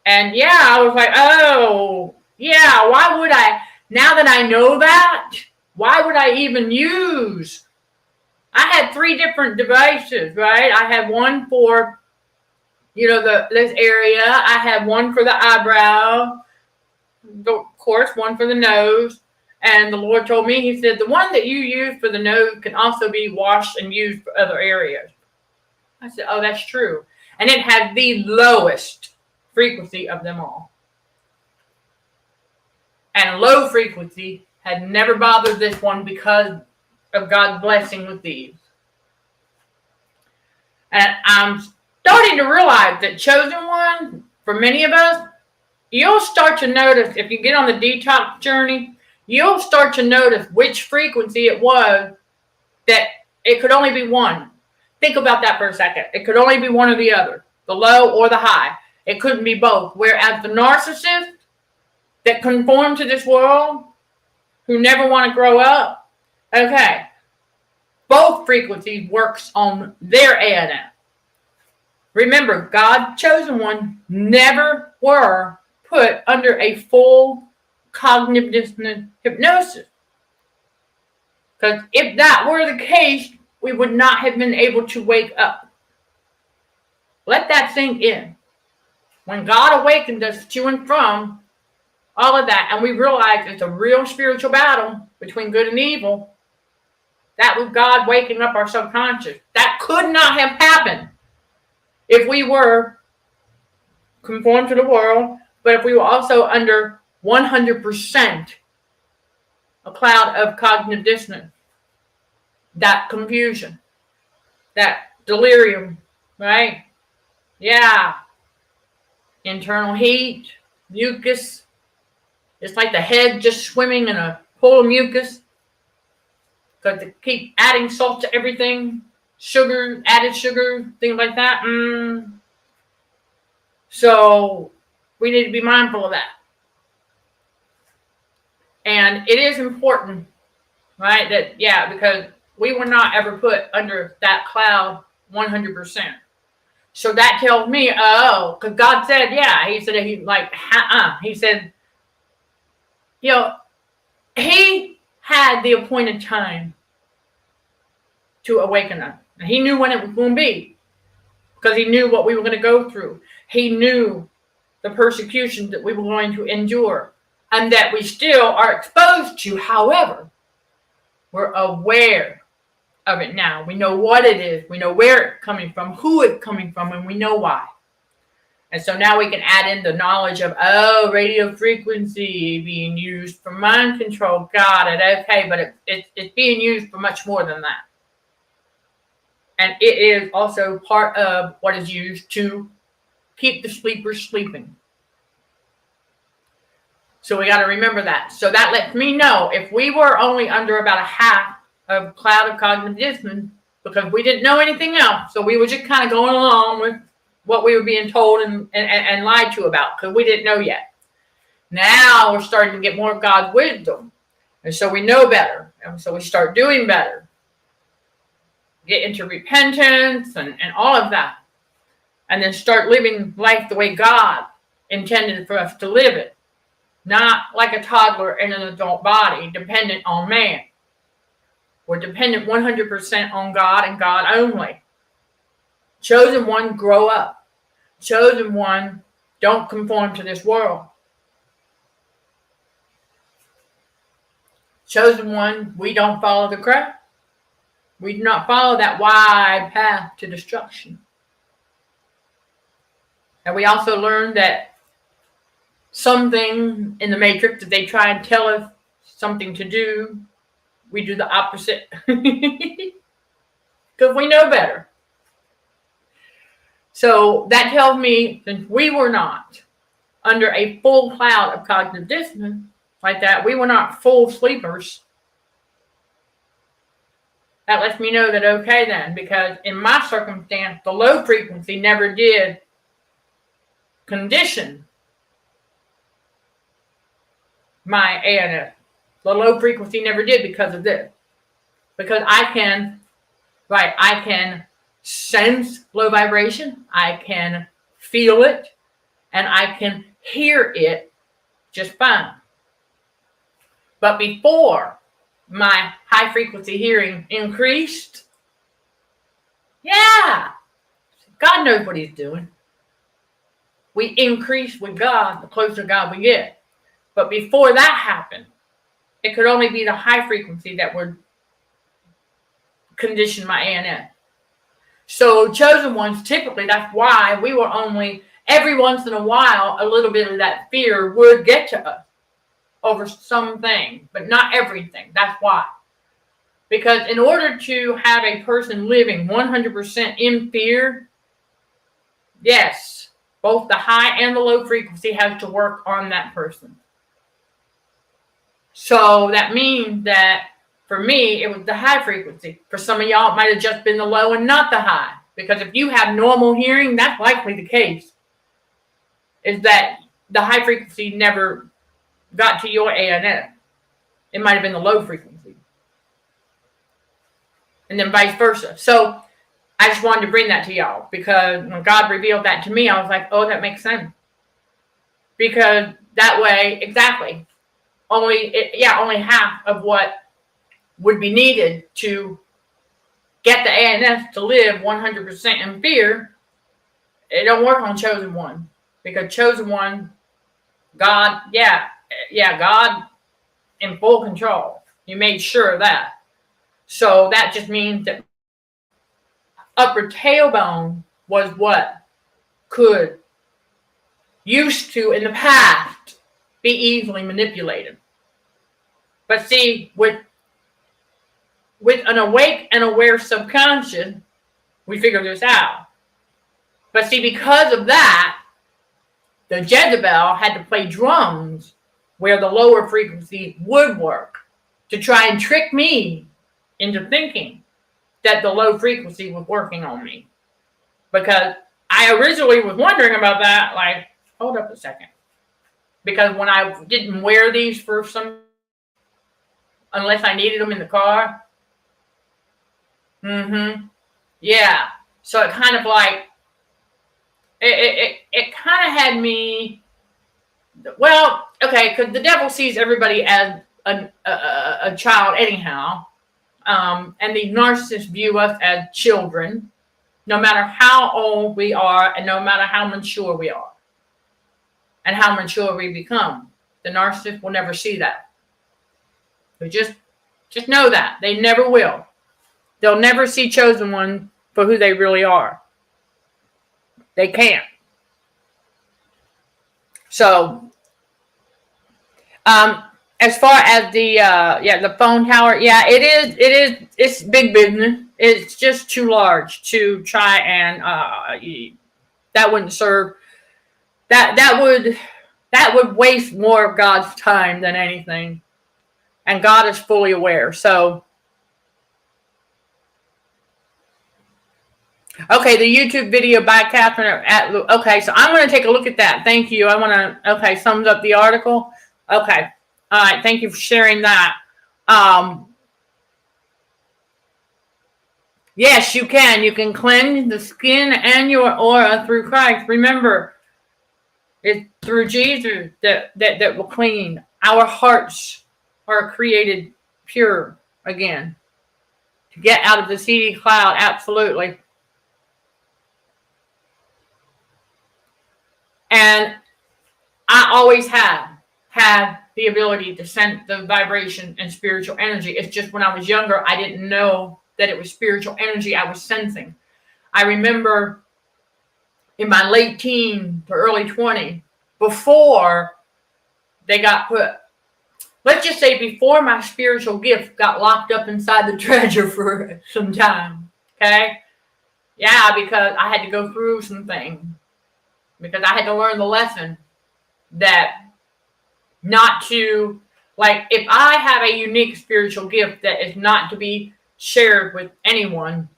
And yeah, I was like, oh, yeah, why would I? Now that I know that, why would I even use? I had 3 different devices, right? I had one for, this area. I had one for the eyebrow. Of course, one for the nose. And the Lord told me, he said, the one that you use for the nose can also be washed and used for other areas. I said, oh, that's true. And it had the lowest frequency of them all. And low frequency had never bothered this one because of God's blessing with these. And I'm starting to realize that chosen one, for many of us, you'll start to notice, if you get on the detox journey, you'll start to notice which frequency it was that it could only be one. Think about that for a second. It could only be one or the other, the low or the high. It couldn't be both. Whereas the narcissist that conform to this world, who never want to grow up, okay, both frequencies works on their ANF. Remember, God's chosen one never were put under a full cognitive dissonance hypnosis. Because if that were the case, we would not have been able to wake up. Let that sink in. When God awakened us to and from all of that, and we realized it's a real spiritual battle between good and evil, that was God waking up our subconscious. That could not have happened if we were conformed to the world, but if we were also under 100% a cloud of cognitive dissonance, that confusion, that delirium, right? Yeah. Internal heat, mucus. It's like the head just swimming in a pool of mucus. Because they keep adding salt to everything. Sugar, added sugar, things like that. So we need to be mindful of that. And it is important, right? That, because we were not ever put under that cloud 100%. So that tells me, because God said, he said, he said, he had the appointed time to awaken us. And he knew when it was going to be, because he knew what we were going to go through. He knew the persecution that we were going to endure and that we still are exposed to. However, we're aware of it now. We know what it is. We know where it's coming from, who it's coming from, and we know why. And so now we can add in the knowledge of, radio frequency being used for mind control. Got it. Okay, but it's being used for much more than that. And it is also part of what is used to keep the sleepers sleeping. So we got to remember that. So that lets me know if we were only under about a half of cloud of cognitive dissonance, because we didn't know anything else. So we were just kind of going along with what we were being told and lied to about, because we didn't know yet. Now we're starting to get more of God's wisdom. And so we know better. And so we start doing better. Get into repentance and all of that. And then start living life the way God intended for us to live it. Not like a toddler in an adult body, dependent on man. We're dependent 100% on God and God only. Chosen one, grow up. Chosen one, don't conform to this world. Chosen one, we don't follow the crowd. We do not follow that wide path to destruction. And we also learned that something in the matrix that they try and tell us something to do, we do the opposite. Because we know better. So that tells me, since we were not under a full cloud of cognitive dissonance like that, we were not full sleepers. That lets me know that, okay then, because in my circumstance, the low frequency never did condition my ANS. The low frequency never did because of this. Because I can sense low vibration, I can feel it, and I can hear it just fine. But before my high frequency hearing increased, yeah, God knows what he's doing. We increase with God the closer to God we get. But before that happened, it could only be the high frequency that would condition my ANS. So chosen ones, typically, that's why we were only, every once in a while, a little bit of that fear would get to us over something, but not everything. That's why. Because in order to have a person living 100% in fear, yes, both the high and the low frequency has to work on that person. So that means that for me, it was the high frequency. For some of y'all, it might have just been the low and not the high. Because if you have normal hearing, that's likely the case. Is that the high frequency never got to your ANS. It might have been the low frequency. And then vice versa. So I just wanted to bring that to y'all. Because when God revealed that to me, I was like, oh, that makes sense. Because that way, exactly. Only half of what would be needed to get the ANS to live 100% in fear. It don't work on chosen one. Because chosen one, God, God in full control. You made sure of that. So that just means that upper tailbone was what could, used to in the past, be easily manipulated. But see, with an awake and aware subconscious, we figure this out. But see, because of that, the Jezebel had to play drums where the lower frequency would work to try and trick me into thinking that the low frequency was working on me. Because I originally was wondering about that, like, hold up a second. Because when I didn't wear these for some, unless I needed them in the car. Yeah. So it kind of like, it kind of had me, well, okay, because the devil sees everybody as a child anyhow. And these narcissists view us as children, no matter how old we are and no matter how mature we are and how mature we become. The narcissist will never see that. So just know that. They never will. They'll never see chosen one for who they really are. They can't. So, as far as the phone tower, it's big business. It's just too large to try and that wouldn't serve. That would waste more of God's time than anything, and God is fully aware. So, okay, the YouTube video by Catherine okay, so I'm going to take a look at that. Thank you. I want to. Okay, sums up the article. Okay. All right, thank you for sharing that. Yes, you can. You can cleanse the skin and your aura through Christ. Remember, it's through Jesus that will clean. Our hearts are created pure again. To get out of the seedy cloud, absolutely. And I always have had the ability to sense the vibration and spiritual energy. It's just when I was younger, I didn't know that it was spiritual energy I was sensing. I remember in my late teen to early 20, before they got put, let's just say before my spiritual gift got locked up inside the treasure for some time, okay? Yeah, because I had to go through some things. Because I had to learn the lesson that not to, like, if I have a unique spiritual gift that is not to be shared with anyone,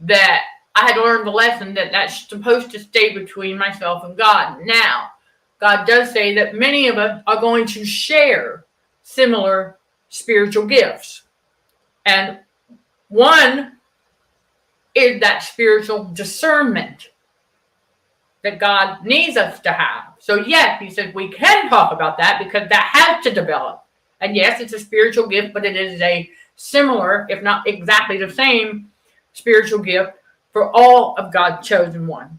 that I had to learn the lesson that that's supposed to stay between myself and God. Now, God does say that many of us are going to share similar spiritual gifts. And one is that spiritual discernment that God needs us to have. So yes, he said we can talk about that because that has to develop. And yes, it's a spiritual gift, but it is a similar, if not exactly the same, spiritual gift for all of God's chosen ones.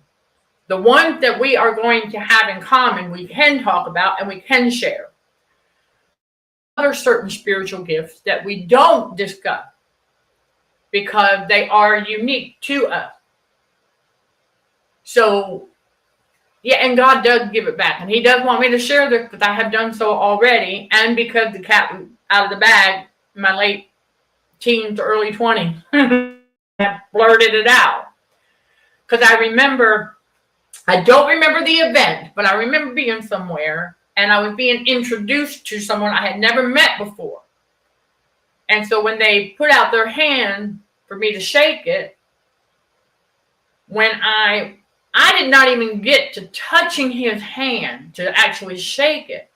The ones that we are going to have in common, we can talk about and we can share. Other certain spiritual gifts that we don't discuss because they are unique to us. So, yeah, and God does give it back. And he does want me to share this because I have done so already. And because the cat was out of the bag in my late teens to early 20s, I blurted it out. Because I remember, I don't remember the event, but I remember being somewhere and I was being introduced to someone I had never met before. And so when they put out their hand for me to shake it, when I did not even get to touching his hand to actually shake it.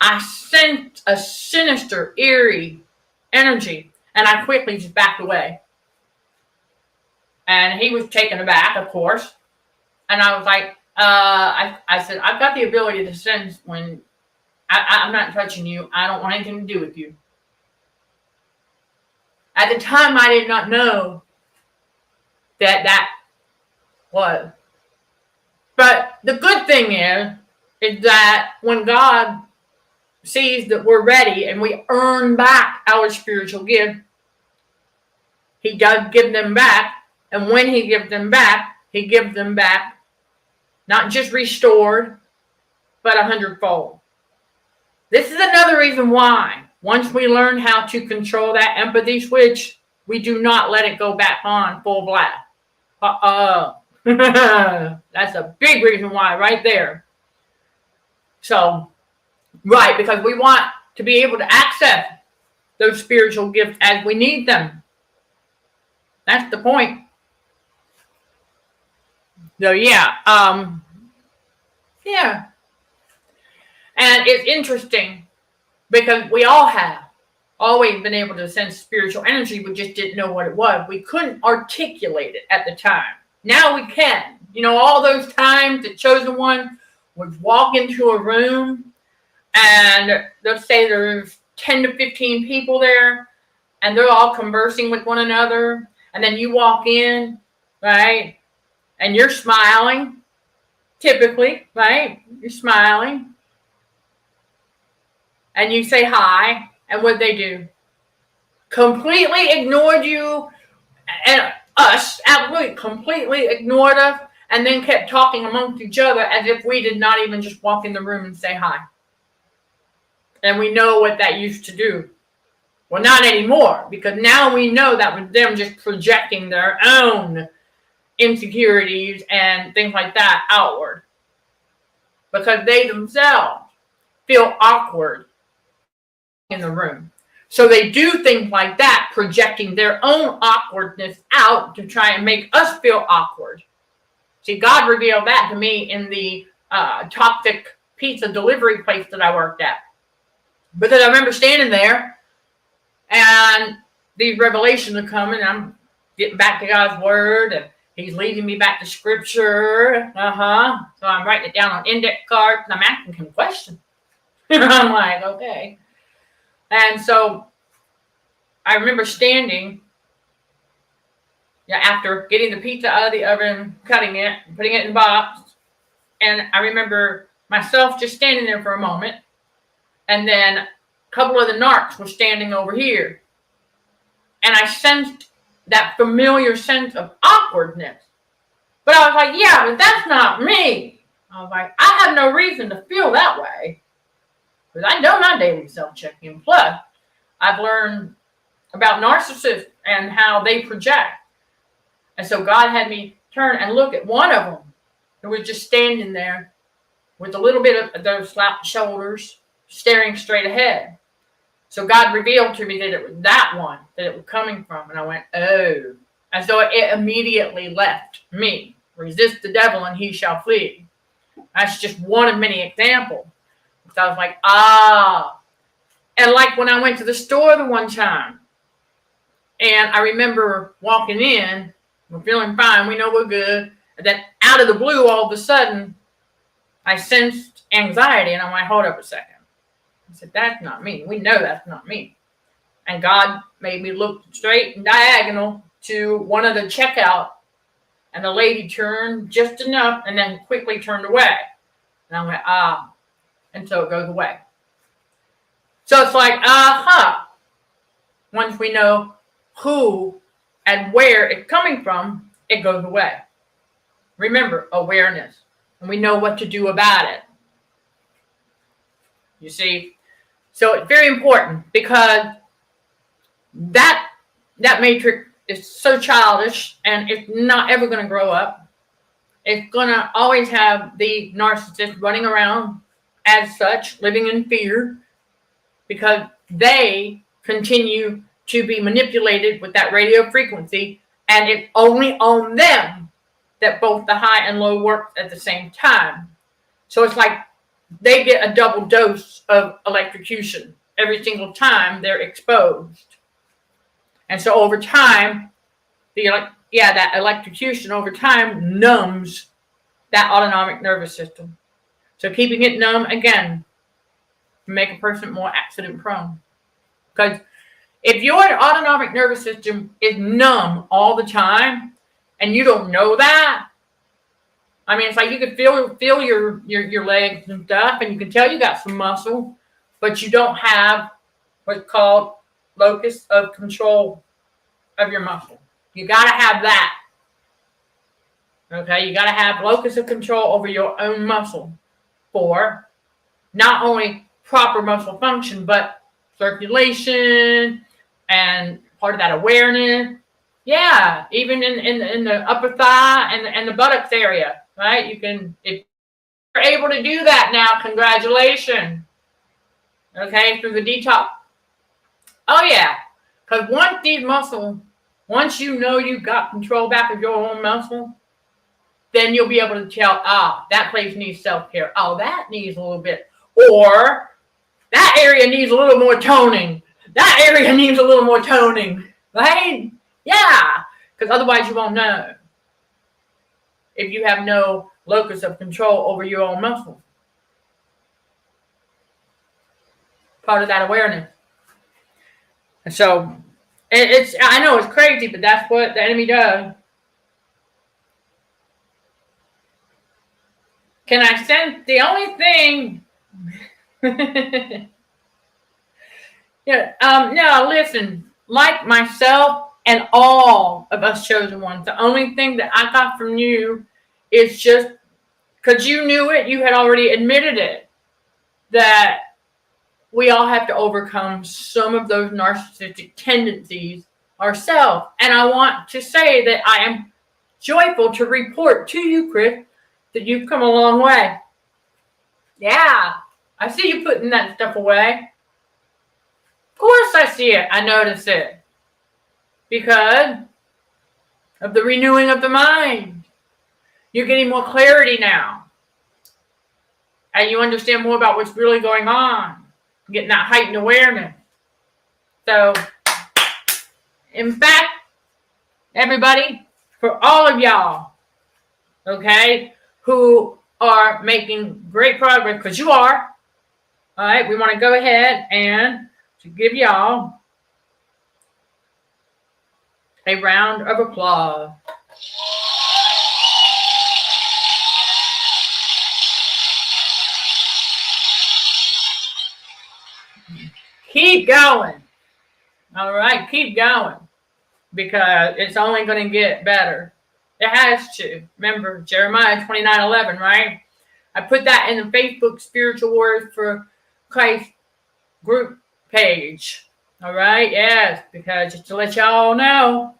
I sensed a sinister, eerie energy, and I quickly just backed away. And he was taken aback, of course. And I was like, I said, I've got the ability to sense when I'm not touching you. I don't want anything to do with you. At the time, I did not know that was. But the good thing is that when God sees that we're ready and we earn back our spiritual gift, he does give them back. And when he gives them back not just restored, but 100-fold. This is another reason why, once we learn how to control that empathy switch, we do not let it go back on full blast. That's a big reason why right there. So, right, because we want to be able to access those spiritual gifts as we need them. That's the point. So yeah. And it's interesting because we all have always been able to sense spiritual energy. We just didn't know what it was. We couldn't articulate it at the time. Now we can. You know, all those times the chosen one would walk into a room and let's say there's 10 to 15 people there and they're all conversing with one another. And then you walk in, right? And you're smiling, typically, right? You're smiling. And you say hi. And what they do? Completely ignored you and us, absolutely completely ignored us, and then kept talking amongst each other as if we did not even just walk in the room and say hi. And we know what that used to do. Well, not anymore, because now we know that was them just projecting their own insecurities and things like that outward. Because they themselves feel awkward in the room. So they do things like that, projecting their own awkwardness out to try and make us feel awkward. See, God revealed that to me in the toxic pizza delivery place that I worked at. Because I remember standing there and these revelations are coming. I'm getting back to God's word and he's leading me back to scripture. So I'm writing it down on index cards and I'm asking him questions. I'm like, okay. And so I remember standing after getting the pizza out of the oven, cutting it, putting it in a box, And I remember myself just standing there for a moment. And then a couple of the narcs were standing over here. And I sensed that familiar sense of awkwardness. But I was like, yeah, but that's not me. I was like, I have no reason to feel that way. Because I know my daily self-check-in. Plus, I've learned about narcissists and how they project. And so God had me turn and look at one of them who was just standing there with a little bit of those slapped shoulders, staring straight ahead. So God revealed to me that it was that one that it was coming from. And I went, oh. And so it immediately left me. Resist the devil and he shall flee. That's just one of many examples. So I was like, ah. And like when I went to the store the one time, and I remember walking in, we're feeling fine, we know we're good. And then out of the blue, all of a sudden, I sensed anxiety, and I'm like, hold up a second. I said, that's not me. We know that's not me. And God made me look straight and diagonal to one of the checkout, and the lady turned just enough and then quickly turned away. And I went, ah. And so it goes away. So it's like, once we know who and where it's coming from, it goes away. Remember, awareness. And we know what to do about it. You see? So it's very important because that matrix is so childish and it's not ever going to grow up. It's going to always have the narcissist running around as such, living in fear, because they continue to be manipulated with that radio frequency, and it's only on them that both the high and low work at the same time. So it's like they get a double dose of electrocution every single time they're exposed. And so over time, that electrocution over time numbs that autonomic nervous system. So keeping it numb, again, make a person more accident prone. Because if your autonomic nervous system is numb all the time and you don't know that, I mean, it's like you can feel your legs and stuff, and you can tell you got some muscle, but you don't have what's called locus of control of your muscle. You got to have that. Okay, you got to have locus of control over your own muscle for not only proper muscle function, but circulation and part of that awareness. Yeah, even in the upper thigh and the buttocks area, right? You can, if you're able to do that now, congratulations. Okay, through the detox. Oh yeah, because once you know you got control back of your own muscle, then you'll be able to tell, that place needs self-care. Oh, that needs a little bit. Or that area needs a little more toning. That area needs a little more toning. Right? Yeah. Because otherwise you won't know. If you have no locus of control over your own muscle. Part of that awareness. And so, I know it's crazy, but that's what the enemy does. Can I sense the only thing? No, listen, like myself and all of us chosen ones, the only thing that I got from you is just because you knew it, you had already admitted it, that we all have to overcome some of those narcissistic tendencies ourselves. And I want to say that I am joyful to report to you, Chris, that you've come a long way. Yeah, I see you putting that stuff away. Of course I see it. I notice it. Because of the renewing of the mind. You're getting more clarity now. And you understand more about what's really going on. Getting that heightened awareness. So, in fact, everybody, for all of y'all, okay, who are making great progress, because you are, all right, we want to go ahead and to give y'all a round of applause. Keep going. All right, keep going. Because it's only going to get better. It has to. Remember, Jeremiah 29:11, right? I put that in the Facebook Spiritual Warriors for Christ group page. All right, yes, because just to let y'all know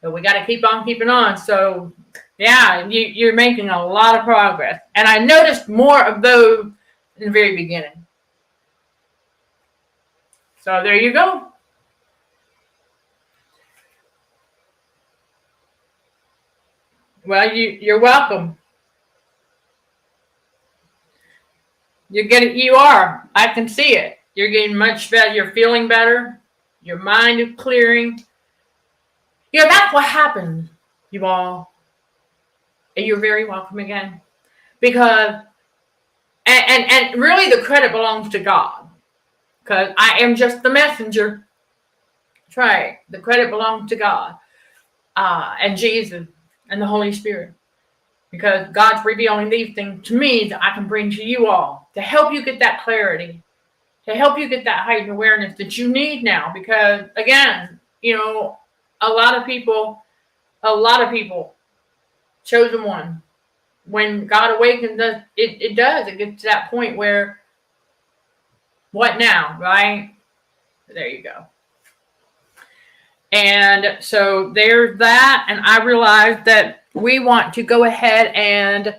that we got to keep on keeping on. So, yeah, you're making a lot of progress. And I noticed more of those in the very beginning. So there you go. Well, you're welcome. You are. I can see it. You're getting much better. You're feeling better. Your mind is clearing. That's what happens, you all. And you're very welcome again. Because, and really the credit belongs to God. Because I am just the messenger. That's right. The credit belongs to God. And Jesus and the Holy Spirit. Because God's revealing these things to me that I can bring to you all to help you get that clarity, to help you get that heightened awareness that you need now. Because again, a lot of people, chosen one, when God awakens us, it gets to that point where, what now, right? There you go. And so there's that, and I realized that we want to go ahead and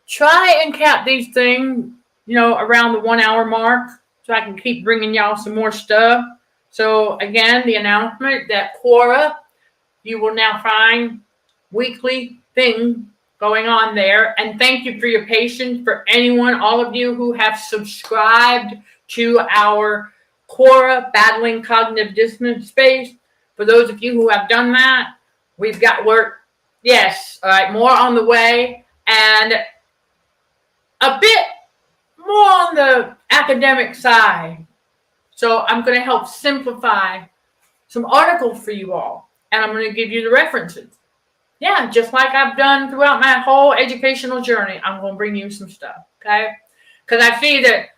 try and cap these things, around the 1 hour mark, so I can keep bringing y'all some more stuff. So again, the announcement that Quora, you will now find weekly things going on there. And thank you for your patience, for all of you who have subscribed to our Quora Battling Cognitive Dissonance space. For those of you who have done that, we've got work. Yes, all right, more on the way, and a bit more on the academic side. So I'm going to help simplify some articles for you all, and I'm going to give you the references. Yeah, just like I've done throughout my whole educational journey, I'm going to bring you some stuff, okay? Because I see that,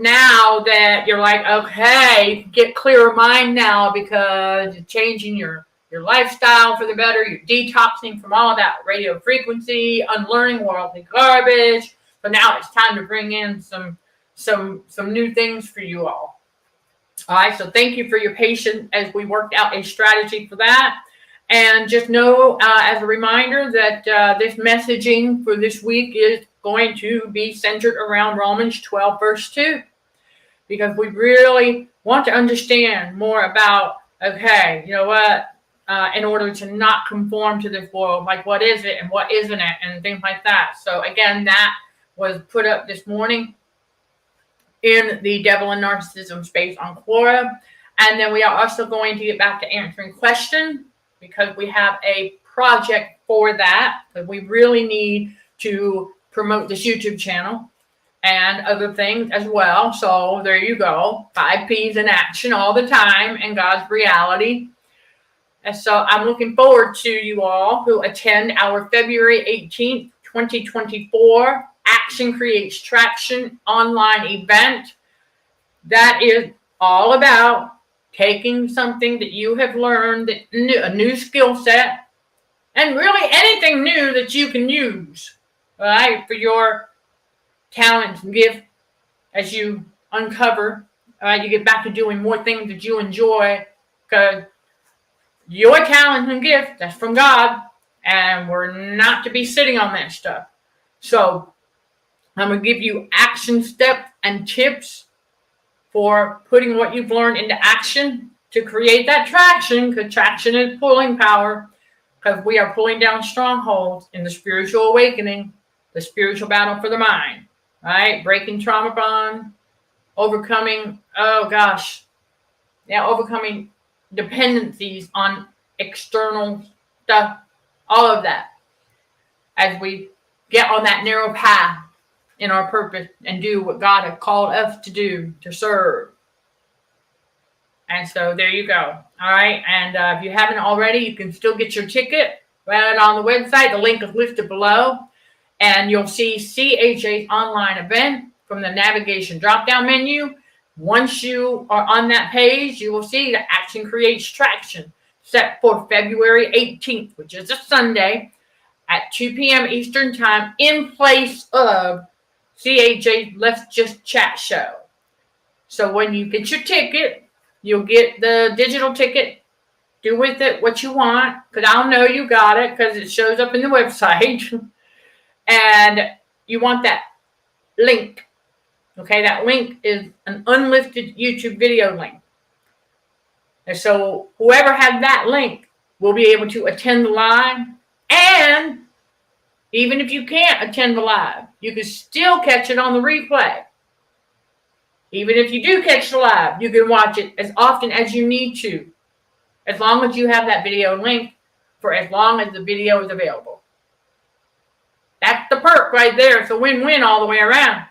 now that you're like, okay, get clearer mind now because you're changing your lifestyle for the better. You're detoxing from all that radio frequency, unlearning worldly garbage. So now it's time to bring in some new things for you all. All right, so thank you for your patience as we worked out a strategy for that. And just know, as a reminder, that this messaging for this week is going to be centered around Romans 12, verse 2. Because we really want to understand more about, okay, in order to not conform to this world, like what is it and what isn't it and things like that. So again, that was put up this morning in the Devil and Narcissism space on Quora. And then we are also going to get back to answering questions, because we have a project for that, because we really need to promote this YouTube channel and other things as well. So there you go. 5 P's in action all the time in God's reality. And so I'm looking forward to you all who attend our February 18th, 2024 Action Creates Traction online event. That is all about taking something that you have learned, a new skill set, and really anything new that you can use, right, for your talents and gifts as you uncover, you get back to doing more things that you enjoy, because your talents and gifts, that's from God, and we're not to be sitting on that stuff. So I'm going to give you action steps and tips for putting what you've learned into action to create that traction, because traction is pulling power, because we are pulling down strongholds in the spiritual awakening, the spiritual battle for the mind, right? Breaking trauma bonds, overcoming, overcoming dependencies on external stuff, all of that, as we get on that narrow path in our purpose and do what God has called us to do, to serve. And so there you go. All right. And if you haven't already, you can still get your ticket right on the website. The link is listed below. And you'll see CHA's online event from the navigation drop-down menu. Once you are on that page, you will see that Action Creates Traction, set for February 18th, which is a Sunday, at 2 p.m. Eastern Time, in place of CHA's Let's Just Chat show. So when you get your ticket, you'll get the digital ticket. Do with it what you want, because I'll know you got it because it shows up in the website. And you want that link. Okay, that link is an unlisted YouTube video link. And so whoever had that link will be able to attend the live. And even if you can't attend the live, you can still catch it on the replay. Even if you do catch the live, you can watch it as often as you need to, as long as you have that video link for as long as the video is available. That's the perk right there. It's a win-win all the way around.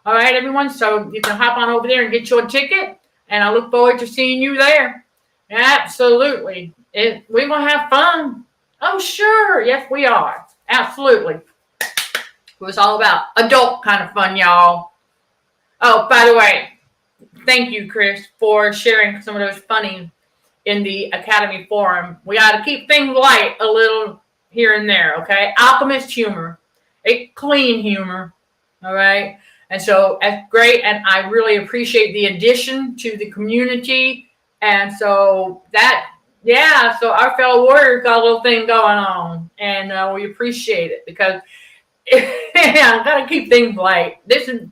All right, everyone. So you can hop on over there and get your ticket, and I look forward to seeing you there. Absolutely. We will have fun. Oh, sure. Yes, we are. Absolutely. It was all about adult kind of fun, y'all. Oh, by the way, thank you, Chris, for sharing some of those funny in the Academy forum. We got to keep things light a little here and there, okay? Alchemist humor, a clean humor, all right? And so that's great, and I really appreciate the addition to the community. And so that, yeah, so our fellow warriors got a little thing going on, and we appreciate it because I've got to keep things light.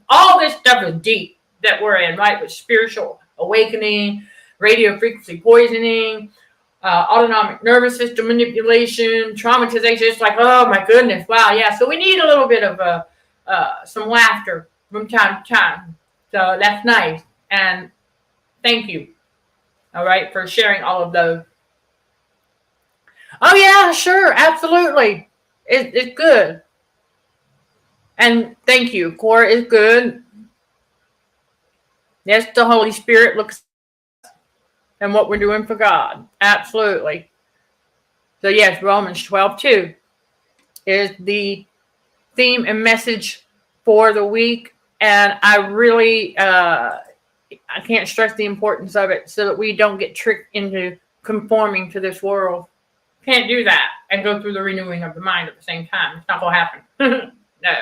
All this stuff is deep that we're in, right? With spiritual awakening, radio frequency poisoning, autonomic nervous system manipulation, traumatization. It's like, oh my goodness, wow, yeah. So we need a little bit of some laughter from time to time. So that's nice. And thank you, all right, for sharing all of those. Oh yeah, sure, absolutely. It's good. And thank you. Core is good. Yes, the Holy Spirit looks and what we're doing for God. Absolutely. So yes, Romans 12:2 is the theme and message for the week. And I really, I can't stress the importance of it so that we don't get tricked into conforming to this world. Can't do that and go through the renewing of the mind at the same time. It's not going to happen. No,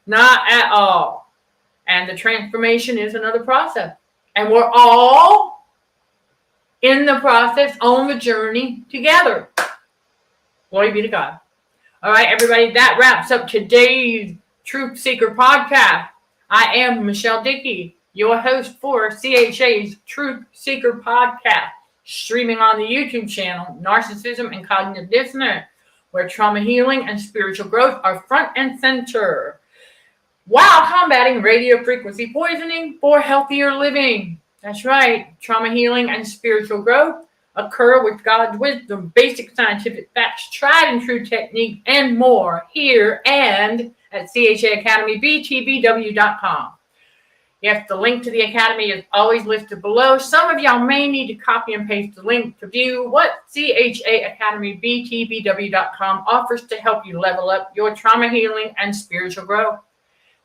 not at all. And the transformation is another process. And we're all in the process, on the journey together. Glory be to God. All right, everybody, that wraps up today's Truth Seeker podcast. I am Michelle Dickey, your host for CHA's Truth Seeker podcast, streaming on the YouTube channel, Narcissism and Cognitive Dissonance, where trauma healing and spiritual growth are front and center, while combating radio frequency poisoning for healthier living. That's right. Trauma healing and spiritual growth occur with God's wisdom, basic scientific facts, tried and true technique, and more here and at CHAAcademyBTBW.com. Yes, the link to the Academy is always listed below. Some of y'all may need to copy and paste the link to view what CHAAcademyBTBW.com offers to help you level up your trauma healing and spiritual growth.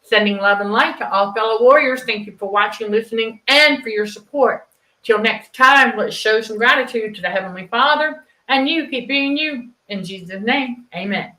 Sending love and light to all fellow warriors. Thank you for watching, listening, and for your support. Till next time, let's show some gratitude to the Heavenly Father, and you keep being you. In Jesus' name, amen.